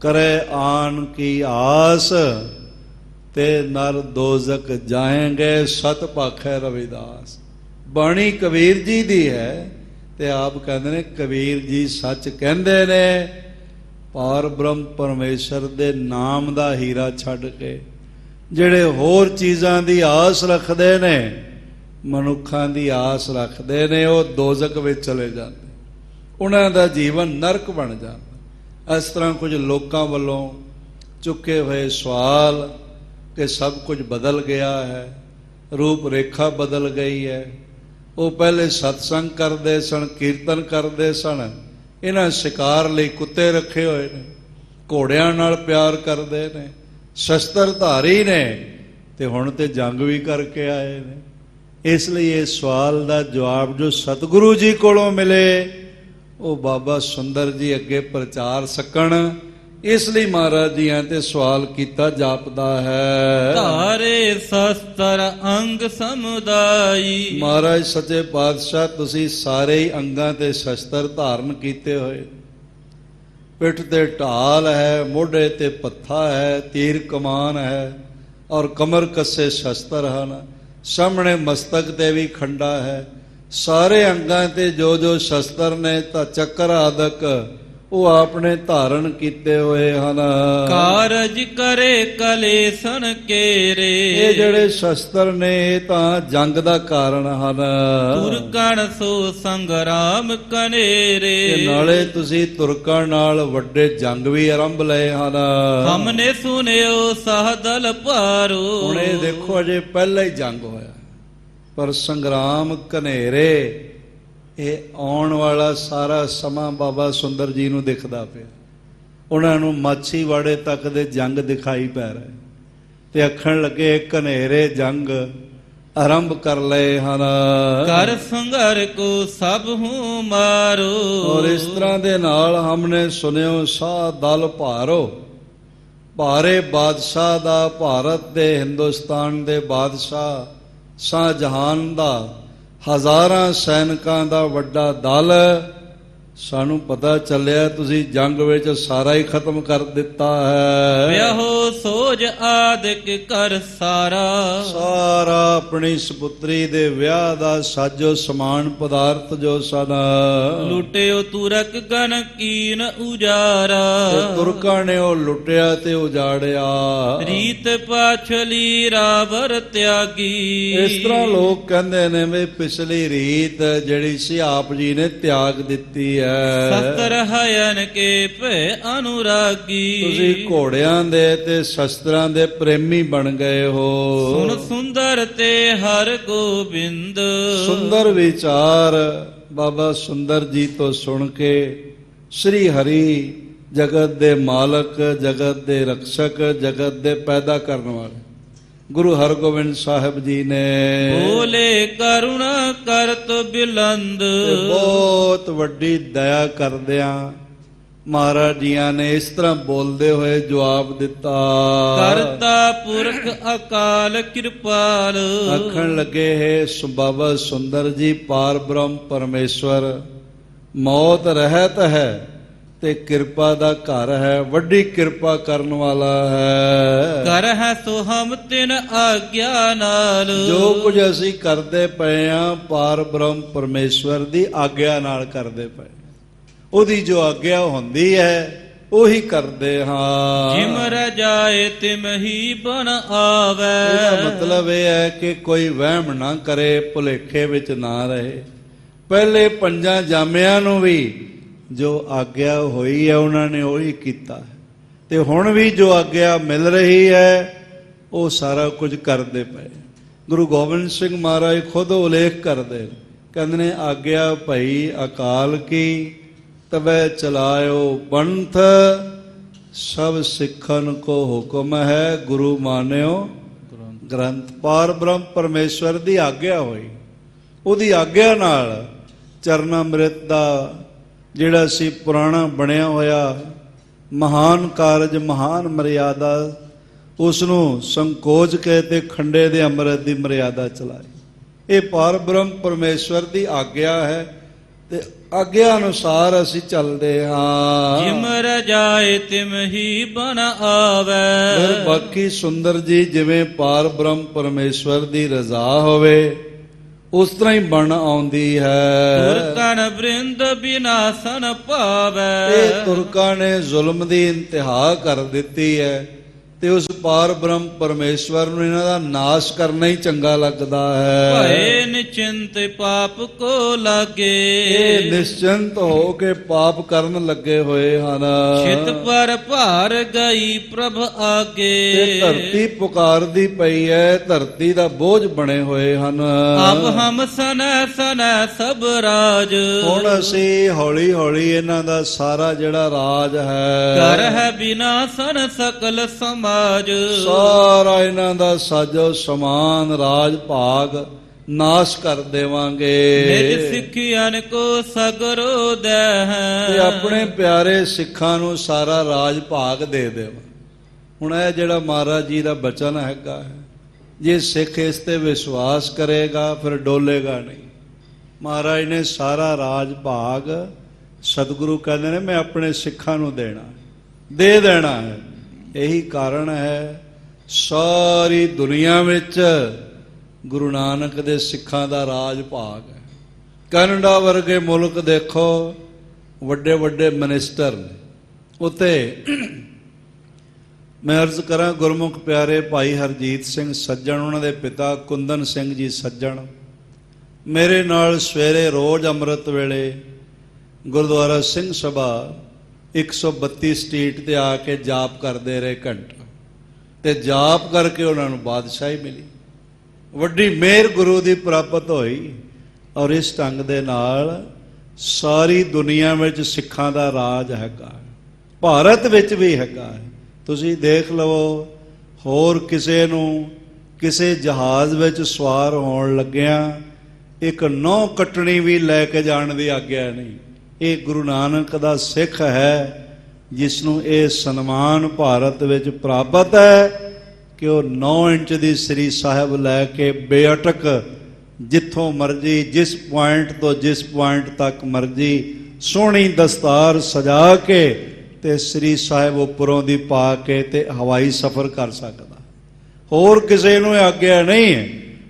ਕਰੇ ਆਨ ਕੀ ਆਸ, ਤੇ ਨਰ ਦੋਜ਼ਕ ਜਾਏਂਗੇ ਸਤ ਭਾਖੈ ਰਵਿਦਾਸ। ਬਾਣੀ ਕਬੀਰ ਜੀ ਦੀ ਹੈ ਤੇ ਆਪ ਕਹਿੰਦੇ ਨੇ ਕਬੀਰ ਜੀ ਸੱਚ ਕਹਿੰਦੇ ਨੇ। ਪਾਰ ਬ੍ਰਹਮ ਪਰਮੇਸ਼ਰ ਦੇ ਨਾਮ ਦਾ ਹੀਰਾ ਛੱਡ ਕੇ ਜਿਹੜੇ ਹੋਰ ਚੀਜ਼ਾਂ ਦੀ ਆਸ ਰੱਖਦੇ ਨੇ, ਮਨੁੱਖਾਂ ਦੀ ਆਸ ਰੱਖਦੇ ਨੇ, ਉਹ ਦੋਜ਼ਕ ਵਿੱਚ ਚਲੇ ਜਾਂਦੇ, ਉਹਨਾਂ ਦਾ ਜੀਵਨ ਨਰਕ ਬਣ ਜਾਂਦਾ। ਇਸ ਤਰ੍ਹਾਂ ਕੁਝ ਲੋਕਾਂ ਵੱਲੋਂ ਚੁੱਕੇ ਹੋਏ ਸਵਾਲ ਕਿ ਸਭ ਕੁਝ ਬਦਲ ਗਿਆ ਹੈ, ਰੂਪ ਰੇਖਾ ਬਦਲ ਗਈ ਹੈ। ਉਹ ਪਹਿਲੇ ਸਤਸੰਗ ਕਰਦੇ ਸਨ, ਕੀਰਤਨ ਕਰਦੇ ਸਨ, ਇਹਨਾਂ ਸ਼ਿਕਾਰ ਲਈ ਕੁੱਤੇ ਰੱਖੇ ਹੋਏ ਨੇ, ਘੋੜਿਆਂ ਨਾਲ ਪਿਆਰ ਕਰਦੇ ਨੇ, ਸ਼ਸਤਰ ਧਾਰੀ ਨੇ, ਤੇ ਹੁਣ ਤੇ ਜੰਗ ਵੀ ਕਰਕੇ ਆਏ ਨੇ। ਇਸ ਲਈ ਇਹ ਸਵਾਲ ਦਾ ਜਵਾਬ ਜੋ ਸਤਿਗੁਰੂ ਜੀ ਕੋਲੋਂ ਮਿਲੇ ਉਹ ਬਾਬਾ ਸੁੰਦਰ ਜੀ ਅੱਗੇ ਪ੍ਰਚਾਰ ਸਕਣ, ਇਸ ਲਈ ਮਹਾਰਾਜ ਜੀਆਂ ਤੇ ਸਵਾਲ ਕੀਤਾ ਜਾਪਦਾ ਹੈ। ਧਾਰੇ ਸ਼ਸਤਰ ਅੰਗ ਸਮੁਦਾਈ। ਮਹਾਰਾਜ ਸੱਚੇ ਪਾਤਸ਼ਾਹ ਤੁਸੀਂ ਸਾਰੇ ਹੀ ਅੰਗਾਂ ਤੇ ਸ਼ਸਤਰ ਧਾਰਨ ਕੀਤੇ ਹੋਏ। ਪਿੱਠ ਤੇ ਢਾਲ ਹੈ, ਮੋਢੇ ਤੇ ਪੱਥਾ ਹੈ, ਤੀਰ ਕਮਾਨ ਹੈ, ਔਰ ਕਮਰ ਕੱਸੇ ਸ਼ਸਤਰ ਹਨ। ਸਾਹਮਣੇ ਮਸਤਕ ਤੇ ਵੀ ਖੰਡਾ ਹੈ। ਸਾਰੇ ਅੰਗਾਂ ਤੇ ਜੋ ਜੋ ਸ਼ਸਤਰ ਨੇ ਤਾਂ ਚੱਕਰ ਆਦਿਕ ਉਹ ਆਪਣੇ ਧਾਰਨ ਕੀਤੇ ਹੋਏ ਹਨ। ਕਾਰਜ ਕਰੇ ਕਲੇਸ਼ਣ ਕੇਰੇ। ਇਹ ਜਿਹੜੇ ਸ਼ਸਤਰ ਨੇ ਇਹ ਤਾਂ ਜੰਗ ਦਾ ਕਾਰਨ ਹਨ। ਤੁਰਕਣ ਸੋ ਸੰਗਰਾਮ ਕਨੇਰੇ। ਤੇ ਨਾਲੇ ਤੁਸੀਂ ਤੁਰਕਾਂ ਨਾਲ ਵੱਡੇ ਜੰਗ ਵੀ ਆਰੰਭ ਲਏ ਹਨ। ਹਮਨੇ ਸੁਨਿਓ ਸਾਦਲ ਭਾਰੋ। ਹੁਣ ਇਹ ਦੇਖੋ ਅਜੇ ਪਹਿਲਾ ਹੀ ਜੰਗ ਹੋਇਆ, ਪਰ ਸੰਗਰਾਮ ਘਨੇਰੇ ਇਹ ਆਉਣ ਵਾਲਾ ਸਾਰਾ ਸਮਾਂ ਬਾਬਾ ਸੁੰਦਰ ਜੀ ਨੂੰ ਦਿਖਦਾ ਪਿਆ। ਉਹਨਾਂ ਨੂੰ ਮਾਛੀਵਾੜੇ ਤੱਕ ਦੇ ਜੰਗ ਦਿਖਾਈ ਪੈ ਰਹੇ ਤੇ ਆਖਣ ਲੱਗੇ ਘਨੇਰੇ ਜੰਗ ਆਰੰਭ ਕਰ ਲਏ ਹਨ। ਕਰ ਸੰਘਰ ਕੋ ਸਭ ਹੂੰ ਮਾਰੋ। ਔਰ ਇਸ ਤਰ੍ਹਾਂ ਦੇ ਨਾਲ ਹਮਨੇ ਸੁਨਿਓ ਸਾਹ ਦਲ ਭਾਰੋ। ਭਾਰੇ ਬਾਦਸ਼ਾਹ ਦਾ, ਭਾਰਤ ਦੇ ਹਿੰਦੁਸਤਾਨ ਦੇ ਬਾਦਸ਼ਾਹ ਸ਼ਾਹਜਹਾਨ ਦਾ ਹਜ਼ਾਰਾਂ ਸੈਨਿਕਾਂ ਦਾ ਵੱਡਾ ਦਲ। ਸਾਨੂੰ ਪਤਾ ਚੱਲਿਆ ਤੁਸੀਂ ਜੰਗ ਵਿੱਚ ਸਾਰਾ ਹੀ ਖਤਮ ਕਰ ਦਿੱਤਾ ਹੈ। ਵਿਆਹੋ ਸੋਜ ਆਦਿਕ ਕਰ ਸਾਰਾ। ਸਾਰਾ ਆਪਣੀ ਸੁਪੁੱਤਰੀ ਦੇ ਵਿਆਹ ਦਾ ਸਾਜੋ ਸਮਾਨ ਪਦਾਰਥ ਜੋ ਸਨ ਲੁੱਟਿਓ ਤੁਰਕ ਗਨ ਕੀਨ ਉਜਾਰਾ। ਤੇ ਤੁਰਕਾਂ ਨੇ ਉਹ ਲੁੱਟਿਆ ਤੇ ਉਜਾੜਿਆ। ਰੀਤ ਪਾਛਲੀ ਰਾਵਰ ਤਿਆਗੀ। ਇਸ ਤਰ੍ਹਾਂ ਲੋਕ ਕਹਿੰਦੇ ਨੇ ਵੀ ਪਿਛਲੀ ਰੀਤ ਜਿਹੜੀ ਸੀ ਆਪ ਜੀ ਨੇ ਤਿਆਗ ਦਿੱਤੀ ਹੈ। ਸ਼ਸਤਰ ਹਯਨ ਕੇ ਭੈ ਅਨੁਰਾਗੀ। ਤੁਸੀਂ ਘੋੜਿਆਂ ਦੇ ਤੇ ਸ਼ਸਤਰਾਂ ਦੇ ਪ੍ਰੇਮੀ ਬਣ ਗਏ ਹੋ। ਸੁਣ ਸੁੰਦਰ ਤੇ ਹਰ ਗੋਬਿੰਦ। ਸੁੰਦਰ ਵਿਚਾਰ ਬਾਬਾ ਸੁੰਦਰ ਜੀ ਤੋਂ ਸੁਣ ਕੇ ਸ੍ਰੀ ਹਰੀ ਜਗਤ ਦੇ ਮਾਲਕ, ਜਗਤ ਦੇ ਰਕਸ਼ਕ, ਜਗਤ ਦੇ ਪੈਦਾ ਕਰਨ ਵਾਲੇ ਗੁਰੂ ਹਰਗੋਬਿੰਦ ਸਾਹਿਬ ਜੀ ਨੇ ਬੋਲੇ ਕਰੁਣਾ ਕਰਤ ਬਿਲੰਦ। ਬਹੁਤ ਵੱਡੀ ਦਇਆ ਕਰਦਿਆਂ ਮਹਾਰਾਜ ਜੀਆਂ ਨੇ ਇਸ ਤਰ੍ਹਾਂ ਬੋਲਦੇ ਹੋਏ ਜਵਾਬ ਦਿੱਤਾ। ਕਰਤਾ ਪੁਰਖ ਅਕਾਲ ਕਿਰਪਾਲ। ਆਖਣ ਲੱਗੇ ਹੈ ਬਾਬਾ ਸੁੰਦਰ ਜੀ ਪਾਰ ਬ੍ਰਹਮ ਪਰਮੇਸ਼ਵਰ ਮੌਤ ਰਹਿਤ ਹੈ ਤੇ ਕਿਰਪਾ ਦਾ ਘਰ ਹੈ, ਵੱਡੀ ਕਿਰਪਾ ਕਰਨ ਵਾਲਾ ਹੈ। ਕਰ ਹੈ ਸੋ ਹਮ ਤਿਨ ਆਗਿਆ ਨਾਲ, ਜੋ ਕੁਝ ਅਸੀਂ ਕਰਦੇ ਪਏ ਆ ਪਾਰ ਬ੍ਰਹਮ ਪਰਮੇਸ਼ਵਰ ਦੀ ਆਗਿਆ ਨਾਲ ਕਰਦੇ ਪਏ, ਉਹਦੀ ਜੋ ਆਗਿਆ ਹੁੰਦੀ ਹੈ ਉਹੀ ਕਰਦੇ ਹਾਂ। ਜਿਮ ਰਜਾਏ ਤਿਮ ਹੀ ਬਨ ਆਵੈ। ਇਹਦਾ ਮਤਲਬ ਇਹ ਹੈ ਕਿ ਕੋਈ ਵਹਿਮ ਨਾ ਕਰੇ, ਭੁਲੇਖੇ ਵਿੱਚ ਨਾ ਰਹੇ। ਪਹਿਲੇ ਪੰਜਾਂ ਜਾਮਿਆਂ ਨੂੰ ਵੀ ਜੋ ਆਗਿਆ ਹੋਈ ਹੈ ਉਹਨਾਂ ਨੇ ਉਹੀ ਕੀਤਾ ਹੈ, ਤੇ ਹੁਣ ਵੀ ਜੋ ਆਗਿਆ ਮਿਲ ਰਹੀ ਹੈ ਉਹ ਸਾਰਾ ਕੁਝ ਕਰਦੇ ਪਏ। ਗੁਰੂ ਗੋਬਿੰਦ ਸਿੰਘ ਮਹਾਰਾਜ ਖੁਦ ਉਲੇਖ ਕਰਦੇ ਨੇ, ਕਹਿੰਦੇ ਨੇ ਆਗਿਆ ਭਈ ਅਕਾਲ ਕੀ ਤਬੈ ਚਲਾਇਓ ਪੰਥ, ਸਭ ਸਿੱਖਨ ਕੋ ਹੁਕਮ ਹੈ ਗੁਰੂ ਮਾਨਿਓ ਗ੍ਰੰਥ। ਪਾਰ ਬ੍ਰਹਮ ਪਰਮੇਸ਼ਵਰ ਦੀ ਆਗਿਆ ਹੋਈ, ਉਹਦੀ ਆਗਿਆ ਨਾਲ ਚਰਨਾਮ੍ਰਿਤ ਦਾ ਜਿਹੜਾ ਸੀ ਪੁਰਾਣਾ ਬਣਿਆ ਹੋਇਆ ਮਹਾਨ ਕਾਰਜ, ਮਹਾਨ ਮਰਿਆਦਾ, ਉਸ ਨੂੰ ਸੰਕੋਚ ਕੇ ਤੇ ਖੰਡੇ ਦੇ ਅੰਮ੍ਰਿਤ ਦੀ ਮਰਿਆਦਾ ਚਲਾਈ। ਇਹ ਪਾਰ ਬ੍ਰਹਮ ਪਰਮੇਸ਼ਵਰ ਦੀ ਆਗਿਆ ਹੈ ਤੇ ਆਗਿਆ ਅਨੁਸਾਰ ਅਸੀਂ ਚੱਲਦੇ ਹਾਂ। ਜਿਮ ਰਜਾਏ ਤਿਮ ਹੀ ਬਨ ਆਵੈ। ਫਿਰ ਬਾਕੀ ਸੁੰਦਰ ਜੀ ਜਿਵੇਂ ਪਾਰ ਬ੍ਰਹਮ ਪਰਮੇਸ਼ਵਰ ਦੀ ਰਜ਼ਾ ਹੋਵੇ ਉਸ ਤਰ੍ਹਾਂ ਹੀ ਬਣ ਆਉਂਦੀ ਹੈ। ਤੁਰਕਨ ਬ੍ਰਿੰਦ ਬਿਨਾਸਨ ਪਾਵੈ। ਇਹ ਤੁਰਕਾਂ ਨੇ ਜ਼ੁਲਮ ਦੀ ਇੰਤਹਾ ਕਰ ਦਿੱਤੀ ਹੈ ਤੇ ਉਸ ਪਾਰ ਬ੍ਰਹਮ ਪਰਮੇਸ਼ਵਰ ਨੂੰ ਇਹਨਾਂ ਦਾ ਨਾਸ਼ ਕਰਨਾ ਹੀ ਚੰਗਾ ਲੱਗਦਾ ਹੈ। ਭਏ ਨਿਚਿੰਤ ਪਾਪ ਕੋ ਲਾਗੇ। ਇਹ ਨਿਸ਼ਚਿੰਤ ਹੋ ਕੇ ਪਾਪ ਕਰਨ ਲੱਗੇ ਹੋਏ ਹਨ। ਚਿਤ ਪਰ ਭਾਰ ਗਈ ਪ੍ਰਭ ਆਗੇ। ਤੇ ਧਰਤੀ ਪੁਕਾਰਦੀ ਪਈ ਹੈ, ਧਰਤੀ ਦਾ ਬੋਝ ਬਣੇ ਹੋਏ ਹਨ। ਅਬ ਹਮ ਸਨੈ ਸਨੈ ਸਭ ਰਾਜ। ਹੁਣ ਅਸੀਂ ਹੌਲੀ ਹੌਲੀ ਇਹਨਾਂ ਦਾ ਸਾਰਾ ਜਿਹੜਾ ਰਾਜ ਹੈ, ਕਰ ਹੈ ਬਿਨਾਸਨ ਸਕਲ ਸਮਾਜ। ਸਾਰਾ ਇਹਨਾਂ ਦਾ ਸਾਜੋ ਸਮਾਨ ਰਾਜ ਭਾਗ ਨਾਸ਼ ਕਰ ਦੇਵਾਂਗੇ। ਨਿਜ ਸਿੱਖਿਆਨ ਕੋ ਸਗਰੋ ਦੇ ਹੈ। ਤੇ ਆਪਣੇ ਪਿਆਰੇ ਸਿੱਖਾਂ ਨੂੰ ਸਾਰਾ ਰਾਜ ਭਾਗ ਦੇ ਦੇਵਾਂ। ਹੁਣ ਇਹ ਜਿਹੜਾ ਮਹਾਰਾਜ ਜੀ ਦਾ ਬਚਨ ਹੈਗਾ ਹੈ, ਜੇ ਸਿੱਖ ਇਸ ਤੇ ਵਿਸ਼ਵਾਸ ਕਰੇਗਾ ਫਿਰ ਡੋਲੇਗਾ ਨਹੀਂ। ਮਹਾਰਾਜ ਨੇ ਸਾਰਾ ਰਾਜ ਭਾਗ, ਸਤਿਗੁਰੂ ਕਹਿੰਦੇ ਨੇ ਮੈਂ ਆਪਣੇ ਸਿੱਖਾਂ ਨੂੰ ਦੇਣਾ, ਦੇ ਦੇਣਾ ਹੈ। ਇਹੀ ਕਾਰਨ ਹੈ ਸਾਰੀ ਦੁਨੀਆ ਵਿੱਚ ਗੁਰੂ ਨਾਨਕ ਦੇ ਸਿੱਖਾਂ ਦਾ ਰਾਜ ਭਾਗ ਹੈ। ਕੈਨੇਡਾ ਵਰਗੇ ਮੁਲਕ ਦੇਖੋ, ਵੱਡੇ ਵੱਡੇ ਮਿਨਿਸਟਰ ਨੇ ਉੱਤੇ। ਮੈਂ ਅਰਜ਼ ਕਰਾਂ ਗੁਰਮੁਖ ਪਿਆਰੇ ਭਾਈ ਹਰਜੀਤ ਸਿੰਘ ਸੱਜਣ, ਉਹਨਾਂ ਦੇ ਪਿਤਾ ਕੁੰਦਨ ਸਿੰਘ ਜੀ ਸੱਜਣ ਮੇਰੇ ਨਾਲ ਸਵੇਰੇ ਰੋਜ਼ ਅੰਮ੍ਰਿਤ ਵੇਲੇ ਗੁਰਦੁਆਰਾ ਸਿੰਘ ਸਭਾ 132 ਸਟਰੀਟ ਤੇ ਆ ਕੇ ਜਾਪ ਕਰਦੇ ਰਹੇ ਘੰਟਾ, ਤੇ ਜਾਪ ਕਰਕੇ ਉਹਨਾਂ ਨੂੰ ਬਾਦਸ਼ਾਹੀ ਮਿਲੀ। ਵੱਡੀ ਮਿਹਰ ਗੁਰੂ ਦੀ ਪ੍ਰਾਪਤ ਹੋਈ ਔਰ ਇਸ ਢੰਗ ਦੇ ਨਾਲ ਸਾਰੀ ਦੁਨੀਆ ਵਿੱਚ ਸਿੱਖਾਂ ਦਾ ਰਾਜ ਹੈਗਾ, ਭਾਰਤ ਵਿੱਚ ਵੀ ਹੈਗਾ। ਤੁਸੀਂ ਦੇਖ ਲਵੋ, ਹੋਰ ਕਿਸੇ ਨੂੰ ਕਿਸੇ ਜਹਾਜ਼ ਵਿੱਚ ਸਵਾਰ ਹੋਣ ਲੱਗਿਆਂ ਇੱਕ ਨਹੁੰ ਕੱਟਣੀ ਵੀ ਲੈ ਕੇ ਜਾਣ ਦੀ ਆਗਿਆ ਨਹੀਂ। ਇਹ ਗੁਰੂ ਨਾਨਕ ਦਾ ਸਿੱਖ ਹੈ ਜਿਸ ਨੂੰ ਇਹ ਸਨਮਾਨ ਭਾਰਤ ਵਿੱਚ ਪ੍ਰਾਪਤ ਹੈ ਕਿ ਉਹ 9 ਇੰਚ ਦੀ ਸ੍ਰੀ ਸਾਹਿਬ ਲੈ ਕੇ ਬੇਅਟਕ ਜਿੱਥੋਂ ਮਰਜੀ, ਜਿਸ ਪੁਆਇੰਟ ਤੋਂ ਜਿਸ ਪੁਆਇੰਟ ਤੱਕ ਮਰਜੀ, ਸੋਹਣੀ ਦਸਤਾਰ ਸਜਾ ਕੇ ਤੇ ਸ੍ਰੀ ਸਾਹਿਬ ਉੱਪਰੋਂ ਦੀ ਪਾ ਕੇ ਤੇ ਹਵਾਈ ਸਫ਼ਰ ਕਰ ਸਕਦਾ। ਹੋਰ ਕਿਸੇ ਨੂੰ ਆਗਿਆ ਨਹੀਂ ਹੈ,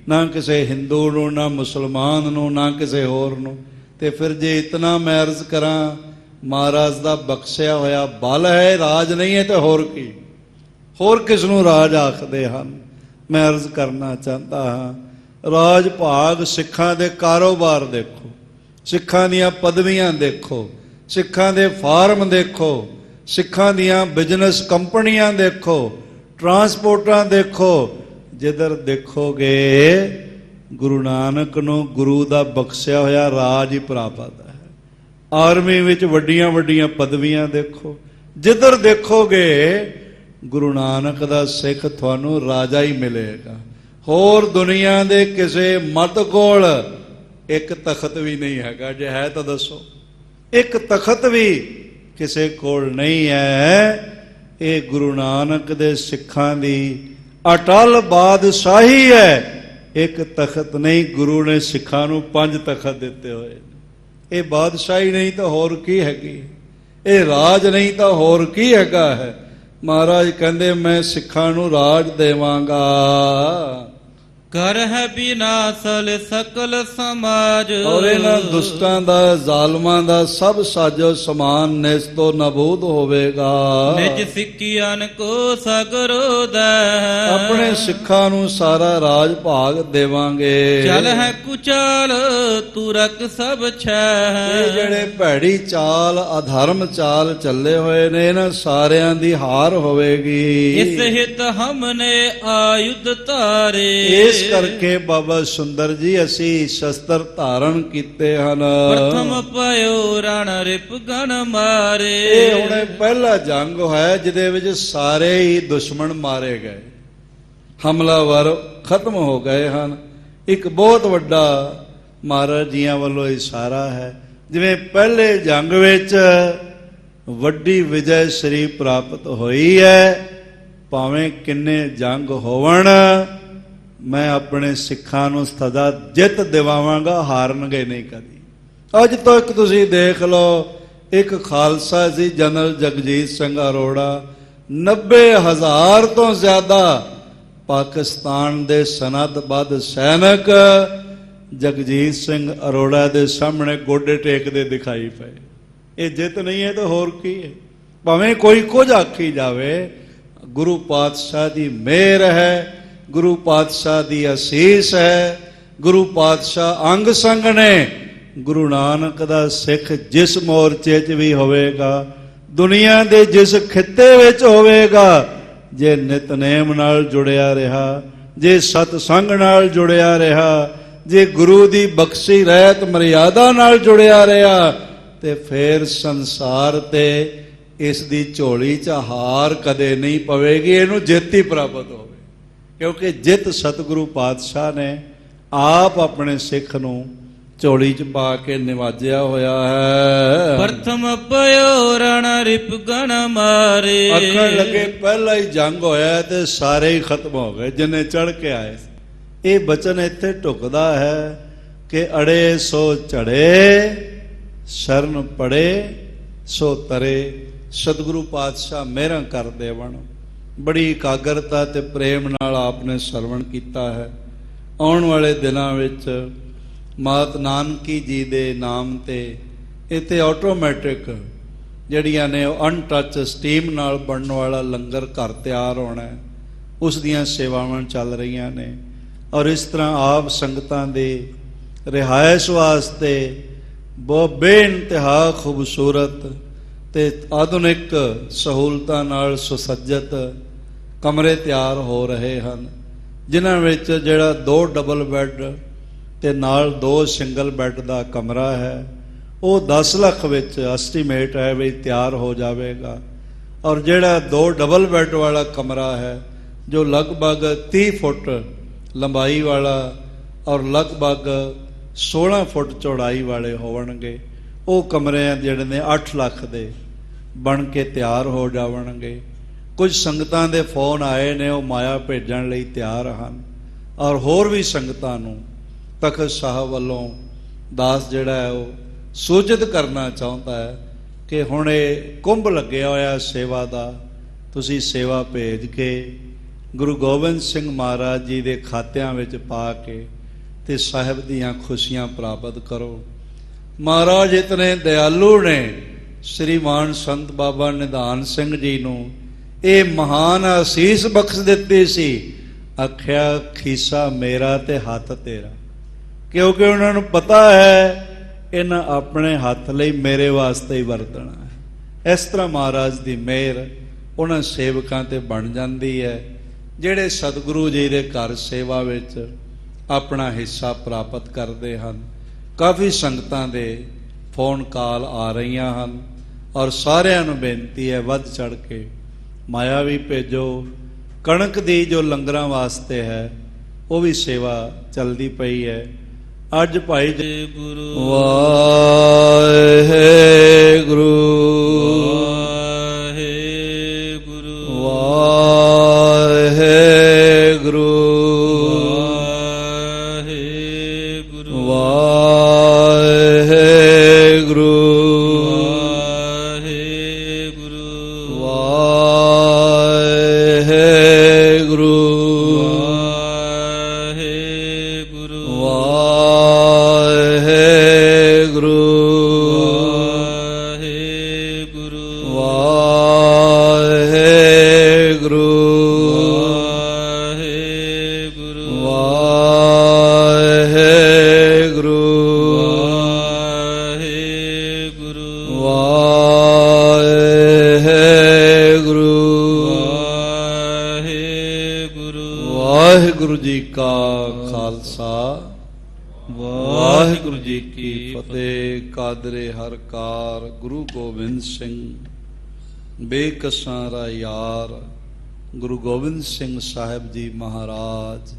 ਨਾ ਕਿਸੇ ਹਿੰਦੂ ਨੂੰ, ਨਾ ਮੁਸਲਮਾਨ ਨੂੰ, ਨਾ ਕਿਸੇ ਹੋਰ ਨੂੰ। ਤੇ ਫਿਰ ਜੇ ਇਤਨਾ ਮੈਂ ਅਰਜ਼ ਕਰਾਂ ਮਹਾਰਾਜ ਦਾ ਬਖਸ਼ਿਆ ਹੋਇਆ ਬਲ ਹੈ, ਰਾਜ ਨਹੀਂ ਹੈ, ਤੇ ਹੋਰ ਕੀ, ਹੋਰ ਕਿਸ ਨੂੰ ਰਾਜ ਆਖਦੇ ਹਨ। ਮੈਂ ਅਰਜ਼ ਕਰਨਾ ਚਾਹੁੰਦਾ ਹਾਂ, ਰਾਜ ਭਾਗ ਸਿੱਖਾਂ ਦੇ ਕਾਰੋਬਾਰ ਦੇਖੋ, ਸਿੱਖਾਂ ਦੀਆਂ ਪਦਵੀਆਂ ਦੇਖੋ, ਸਿੱਖਾਂ ਦੇ ਫਾਰਮ ਦੇਖੋ, ਸਿੱਖਾਂ ਦੀਆਂ ਬਿਜ਼ਨਸ ਕੰਪਨੀਆਂ ਦੇਖੋ, ਟਰਾਂਸਪੋਰਟਾਂ ਦੇਖੋ। ਜਿੱਧਰ ਦੇਖੋਗੇ ਗੁਰੂ ਨਾਨਕ ਨੂੰ ਗੁਰੂ ਦਾ ਬਖਸ਼ਿਆ ਹੋਇਆ ਰਾਜ ਹੀ ਪ੍ਰਾਪਤ ਹੈ। ਆਰਮੀ ਵਿੱਚ ਵੱਡੀਆਂ ਵੱਡੀਆਂ ਪਦਵੀਆਂ ਦੇਖੋ, ਜਿੱਧਰ ਦੇਖੋਗੇ ਗੁਰੂ ਨਾਨਕ ਦਾ ਸਿੱਖ ਤੁਹਾਨੂੰ ਰਾਜਾ ਹੀ ਮਿਲੇਗਾ। ਹੋਰ ਦੁਨੀਆ ਦੇ ਕਿਸੇ ਮਤ ਕੋਲ ਇੱਕ ਤਖਤ ਵੀ ਨਹੀਂ ਹੈਗਾ, ਜੇ ਹੈ ਤਾਂ ਦੱਸੋ। ਇੱਕ ਤਖਤ ਵੀ ਕਿਸੇ ਕੋਲ ਨਹੀਂ ਹੈ। ਇਹ ਗੁਰੂ ਨਾਨਕ ਦੇ ਸਿੱਖਾਂ ਦੀ ਅਟਲ ਬਾਦਸ਼ਾਹੀ ਹੈ। ਇੱਕ ਤਖਤ ਨਹੀਂ, ਗੁਰੂ ਨੇ ਸਿੱਖਾਂ ਨੂੰ 5 ਤਖਤ ਦਿੱਤੇ ਹੋਏ। ਇਹ ਬਾਦਸ਼ਾਹੀ ਨਹੀਂ ਤਾਂ ਹੋਰ ਕੀ ਹੈਗੀ, ਇਹ ਰਾਜ ਨਹੀਂ ਤਾਂ ਹੋਰ ਕੀ ਹੈਗਾ ਹੈ। ਮਹਾਰਾਜ ਕਹਿੰਦੇ ਮੈਂ ਸਿੱਖਾਂ ਨੂੰ ਰਾਜ ਦੇਵਾਂਗਾ। ਕਰ ਹੈ ਬਿਨਾਸਲ ਸਕਲ ਸਮਾਜ। ਔਰ ਇਹਨਾਂ ਦੁਸ਼ਟਾਂ ਦਾ, ਜ਼ਾਲਮਾਂ ਦਾ ਸਭ ਸਾਜੋ ਸਮਾਨ ਨਿਸ ਤੋਂ ਨਬੂਦ ਹੋਵੇਗਾ। ਨਿਜ ਸਿੱਕਿਆਨ ਕੋ ਸਗਰੋ ਦੈ। ਆਪਣੇ ਸਿੱਖਾਂ ਨੂੰ ਸਾਰਾ ਰਾਜ ਭਾਗ ਦੇਵਾਂਗੇ। ਚਲ ਹੈ ਕੁਚਾਲ ਤੁਰਕ ਸਭ ਛੈ। ਇਹ ਜਿਹੜੇ ਭੈੜੀ ਚਾਲ, ਅਧਰਮ ਚਾਲ ਚੱਲੇ ਹੋਏ ਨੇ, ਇਹਨਾਂ ਸਾਰਿਆਂ ਦੀ ਹਾਰ ਹੋਵੇਗੀ। ਇਸ ਹਿਤ ਹਮਨੇ ਆਯੁਧ ਧਾਰੇ। ਇਸ ਕਰਕੇ ਬਾਬਾ ਸੁੰਦਰ ਜੀ ਅਸੀਂ ਸ਼ਸਤਰ ਧਾਰਨ ਕੀਤੇ ਹਨ। ਪ੍ਰਥਮ ਪਇਓ ਰਣ ਰਿਪ ਗਣ ਮਾਰੇ। ਇਹ ਹੁਣੇ ਪਹਿਲਾ ਜੰਗ ਹੋਇਆ ਜਿਹਦੇ ਵਿੱਚ ਸਾਰੇ ਹੀ ਦੁਸ਼ਮਣ ਮਾਰੇ ਗਏ, ਹਮਲਾਵਰ ਖਤਮ ਹੋ ਗਏ ਹਨ। ਇੱਕ ਬਹੁਤ ਵੱਡਾ ਮਹਾਰਾਜ ਜੀਆਂ ਵੱਲੋਂ ਇਸ਼ਾਰਾ ਹੈ, ਜਿਵੇਂ ਪਹਿਲੇ ਜੰਗ ਵਿੱਚ ਵੱਡੀ ਵਿਜੈ ਸ਼੍ਰੀ ਪ੍ਰਾਪਤ ਹੋਈ ਹੈ, ਭਾਵੇਂ ਕਿੰਨੇ ਜੰਗ ਹੋਵਣ ਮੈਂ ਆਪਣੇ ਸਿੱਖਾਂ ਨੂੰ ਸਦਾ ਜਿੱਤ ਦਿਵਾਵਾਂਗਾ, ਹਾਰਨਗੇ ਨਹੀਂ ਕਦੀ। ਅੱਜ ਤੱਕ ਤੁਸੀਂ ਦੇਖ ਲਓ, ਇੱਕ ਖਾਲਸਾ ਸੀ ਜਨਰਲ ਜਗਜੀਤ ਸਿੰਘ ਅਰੋੜਾ, 90,000 ਤੋਂ ਜ਼ਿਆਦਾ ਪਾਕਿਸਤਾਨ ਦੇ ਸਨਦਬੱਧ ਸੈਨਿਕ ਜਗਜੀਤ ਸਿੰਘ ਅਰੋੜਾ ਦੇ ਸਾਹਮਣੇ ਗੋਡੇ ਟੇਕਦੇ ਦਿਖਾਈ ਪਏ। ਇਹ ਜਿੱਤ ਨਹੀਂ ਹੈ ਤਾਂ ਹੋਰ ਕੀ ਹੈ। ਭਾਵੇਂ ਕੋਈ ਕੁਝ ਆਖੀ ਜਾਵੇ, ਗੁਰੂ ਪਾਤਸ਼ਾਹ ਦੀ ਮਿਹਰ ਹੈ, ਗੁਰੂ ਪਾਤਸ਼ਾਹ ਦੀ ਅਸੀਸ ਹੈ, ਗੁਰੂ ਪਾਤਸ਼ਾਹ ਅੰਗ ਸੰਗ ਨੇ। ਗੁਰੂ ਨਾਨਕ ਦਾ ਸਿੱਖ ਜਿਸ ਮੋਰਚੇ 'ਚ ਵੀ ਹੋਵੇਗਾ, ਦੁਨੀਆ ਦੇ ਜਿਸ ਖਿੱਤੇ ਵਿੱਚ ਹੋਵੇਗਾ, ਜੇ ਨਿਤਨੇਮ ਨਾਲ ਜੁੜਿਆ ਰਿਹਾ, ਜੇ ਸਤਸੰਗ ਨਾਲ ਜੁੜਿਆ ਰਿਹਾ, ਜੇ ਗੁਰੂ ਦੀ ਬਖਸ਼ੀ ਰਹਿਤ ਮਰਿਆਦਾ ਨਾਲ ਜੁੜਿਆ ਰਿਹਾ, ਤੇ ਫੇਰ ਸੰਸਾਰ ਤੇ ਇਸ ਦੀ ਝੋਲੀ 'ਚ ਹਾਰ ਕਦੇ ਨਹੀਂ ਪਵੇਗੀ, ਇਹਨੂੰ ਜਿੱਤ ਹੀ ਪ੍ਰਾਪਤ ਹੋਵੇ। ਕਿਉਂਕਿ ਜਿੱਤ ਸਤਿਗੁਰੂ ਪਾਤਸ਼ਾਹ ਨੇ ਆਪ ਆਪਣੇ ਸਿੱਖ ਨੂੰ ਝੋਲੀ 'ਚ ਪਾ ਕੇ ਨਿਵਾਜਿਆ ਹੋਇਆ ਹੈ। ਪ੍ਰਥਮ ਪਇਓ ਰਣ ਰਿਪ ਗਣ ਮਾਰੇ। ਆਖਣ ਲੱਗੇ ਪਹਿਲਾ ਹੀ ਜੰਗ ਹੋਇਆ ਤੇ ਸਾਰੇ ਹੀ ਖਤਮ ਹੋ ਗਏ ਜਿੰਨੇ ਚੜ ਕੇ ਆਏ। ਇਹ ਬਚਨ ਇੱਥੇ ਢੁਕਦਾ ਹੈ ਕਿ ਅੜੇ ਸੋ ਝੜੇ, ਸ਼ਰਨ ਪੜੇ ਸੋ ਤਰੇ। ਸਤਿਗੁਰੂ ਪਾਤਸ਼ਾਹ ਮਿਹਰਾਂ ਕਰ ਦੇਵਣ। ਬੜੀ ਇਕਾਗਰਤਾ ਤੇ ਪ੍ਰੇਮ ਨਾਲ ਆਪਨੇ ਸਰਵਣ ਕੀਤਾ ਹੈ। ਆਉਣ ਵਾਲੇ ਦਿਨਾਂ ਵਿੱਚ ਮਾਤ ਨਾਨਕੀ ਜੀ ਦੇ ਨਾਮ ਤੇ ਇੱਥੇ ਆਟੋਮੈਟਿਕ ਜਿਹੜੀਆਂ ਨੇ ਉਹ ਅਨਟੱਚ ਸਟੀਮ ਨਾਲ ਬਣਨ ਵਾਲਾ ਲੰਗਰ ਘਰ ਤਿਆਰ ਹੋਣਾ ਹੈ, ਉਸ ਦੀਆਂ ਸੇਵਾਵਾਂ ਚੱਲ ਰਹੀਆਂ ਨੇ। ਔਰ ਇਸ ਤਰ੍ਹਾਂ ਆਪ ਸੰਗਤਾਂ ਦੇ ਰਿਹਾਇਸ਼ ਵਾਸਤੇ ਬਹੁਤ ਬੇਇੰਤਹਾ ਖੂਬਸੂਰਤ ਤੇ ਆਧੁਨਿਕ ਸਹੂਲਤਾਂ ਨਾਲ ਸੁਸੱਜਤ ਕਮਰੇ ਤਿਆਰ ਹੋ ਰਹੇ ਹਨ, ਜਿਨ੍ਹਾਂ ਵਿੱਚ ਜਿਹੜਾ 2 ਡਬਲ ਬੈੱਡ ਤੇ ਨਾਲ 2 ਸਿੰਗਲ ਬੈੱਡ ਦਾ ਕਮਰਾ ਹੈ, ਉਹ 10 ਲੱਖ ਵਿੱਚ ਐਸਟੀਮੇਟ ਹੈ ਵੀ ਤਿਆਰ ਹੋ ਜਾਵੇਗਾ। ਔਰ ਜਿਹੜਾ 2 ਡਬਲ ਬੈੱਡ ਵਾਲਾ ਕਮਰਾ ਹੈ, ਜੋ ਲਗਭਗ 30 ਫੁੱਟ ਲੰਬਾਈ ਵਾਲਾ ਔਰ ਲਗਭਗ 16 ਫੁੱਟ ਚੌੜਾਈ ਵਾਲੇ ਹੋਣਗੇ, ਉਹ ਕਮਰੇ ਜਿਹੜੇ ਨੇ 8 ਲੱਖ ਦੇ ਬਣ ਕੇ ਤਿਆਰ ਹੋ ਜਾਵਣਗੇ। ਕੁਝ ਸੰਗਤਾਂ ਦੇ ਫੋਨ ਆਏ ਨੇ, ਉਹ ਮਾਇਆ ਭੇਜਣ ਲਈ ਤਿਆਰ ਹਨ। ਔਰ ਹੋਰ ਵੀ ਸੰਗਤਾਂ ਨੂੰ ਤਖਤ ਸਾਹਿਬ ਵੱਲੋਂ ਦਾਸ ਜਿਹੜਾ ਹੈ ਉਹ ਸੂਚਿਤ ਕਰਨਾ ਚਾਹੁੰਦਾ ਹੈ ਕਿ ਹੁਣ ਇਹ ਕੁੰਭ ਲੱਗਿਆ ਹੋਇਆ ਸੇਵਾ ਦਾ, ਤੁਸੀਂ ਸੇਵਾ ਭੇਜ ਕੇ ਗੁਰੂ ਗੋਬਿੰਦ ਸਿੰਘ ਮਹਾਰਾਜ ਜੀ ਦੇ ਖਾਤਿਆਂ ਵਿੱਚ ਪਾ ਕੇ ਤੇ ਸਾਹਿਬ ਦੀਆਂ ਖੁਸ਼ੀਆਂ ਪ੍ਰਾਪਤ ਕਰੋ। ਮਹਾਰਾਜ ਇਤਨੇ ਦਿਆਲੂ ਨੇ। ਸ਼੍ਰੀਮਾਨ ਸੰਤ ਬਾਬਾ ਨਿਧਾਨ ਸਿੰਘ ਜੀ ਨੂੰ ਇਹ ਮਹਾਨ ਅਸੀਸ ਬਖਸ਼ ਦਿੱਤੀ ਸੀ, ਆਖਿਆ ਖੀਸਾ ਮੇਰਾ ਤੇ ਹੱਥ ਤੇਰਾ। ਕਿਉਂਕਿ ਉਹਨਾਂ ਨੂੰ ਪਤਾ ਹੈ ਇਹਨਾਂ ਆਪਣੇ ਹੱਥ ਲਈ ਮੇਰੇ ਵਾਸਤੇ ਹੀ ਵਰਤਣਾ ਹੈ। ਇਸ ਤਰ੍ਹਾਂ ਮਹਾਰਾਜ ਦੀ ਮਿਹਰ ਉਹਨਾਂ ਸੇਵਕਾਂ ਤੇ ਬਣ ਜਾਂਦੀ ਹੈ ਜਿਹੜੇ ਸਤਿਗੁਰੂ ਜੀ ਦੇ ਘਰ ਸੇਵਾ ਵਿੱਚ ਆਪਣਾ ਹਿੱਸਾ ਪ੍ਰਾਪਤ ਕਰਦੇ ਹਨ। ਕਾਫੀ ਸੰਗਤਾਂ ਦੇ ਫੋਨ ਕਾਲ ਆ ਰਹੀਆਂ ਹਨ ਔਰ ਸਾਰਿਆਂ ਨੂੰ ਬੇਨਤੀ ਹੈ ਵੱਧ ਚੜ ਕੇ ਮਾਇਆ ਵੀ ਭੇਜੋ। ਕਣਕ ਦੀ ਜੋ ਲੰਗਰਾਂ ਵਾਸਤੇ ਹੈ ਉਹ ਵੀ ਸੇਵਾ ਚੱਲਦੀ ਪਈ ਹੈ। ਅੱਜ ਭਾਈ ਜੀ ਗੁਰੂ ਵਾਹਿਗੁਰੂ ਵਾਹਿਗੁਰੂ ਵਾਹਿਗੁਰੂ ਵਾਹਿਗੁਰੂ ਵਾਹਿਗੁਰੂ ਵਾਹਿਗੁਰੂ ਵਾਹਿਗੁਰੂ ਵਾਹਿਗੁਰੂ ਵਾਹਿਗੁਰੂ ਵਾਹਿਗੁਰੂ ਵਾਹਿਗੁਰੂ ਜੀ ਕਾ ਖਾਲਸਾ ਵਾਹਿਗੁਰੂ ਜੀ ਕੀ ਫਤਿਹ। ਕਾਦਰੇ ਹਰ ਕਾਰ ਗੁਰੂ ਗੋਬਿੰਦ ਸਿੰਘ ਬੇਕਸਾਂ ਰਾ ਯਾਰ ਗੁਰੂ ਗੋਬਿੰਦ ਸਿੰਘ ਸਾਹਿਬ ਜੀ ਮਹਾਰਾਜ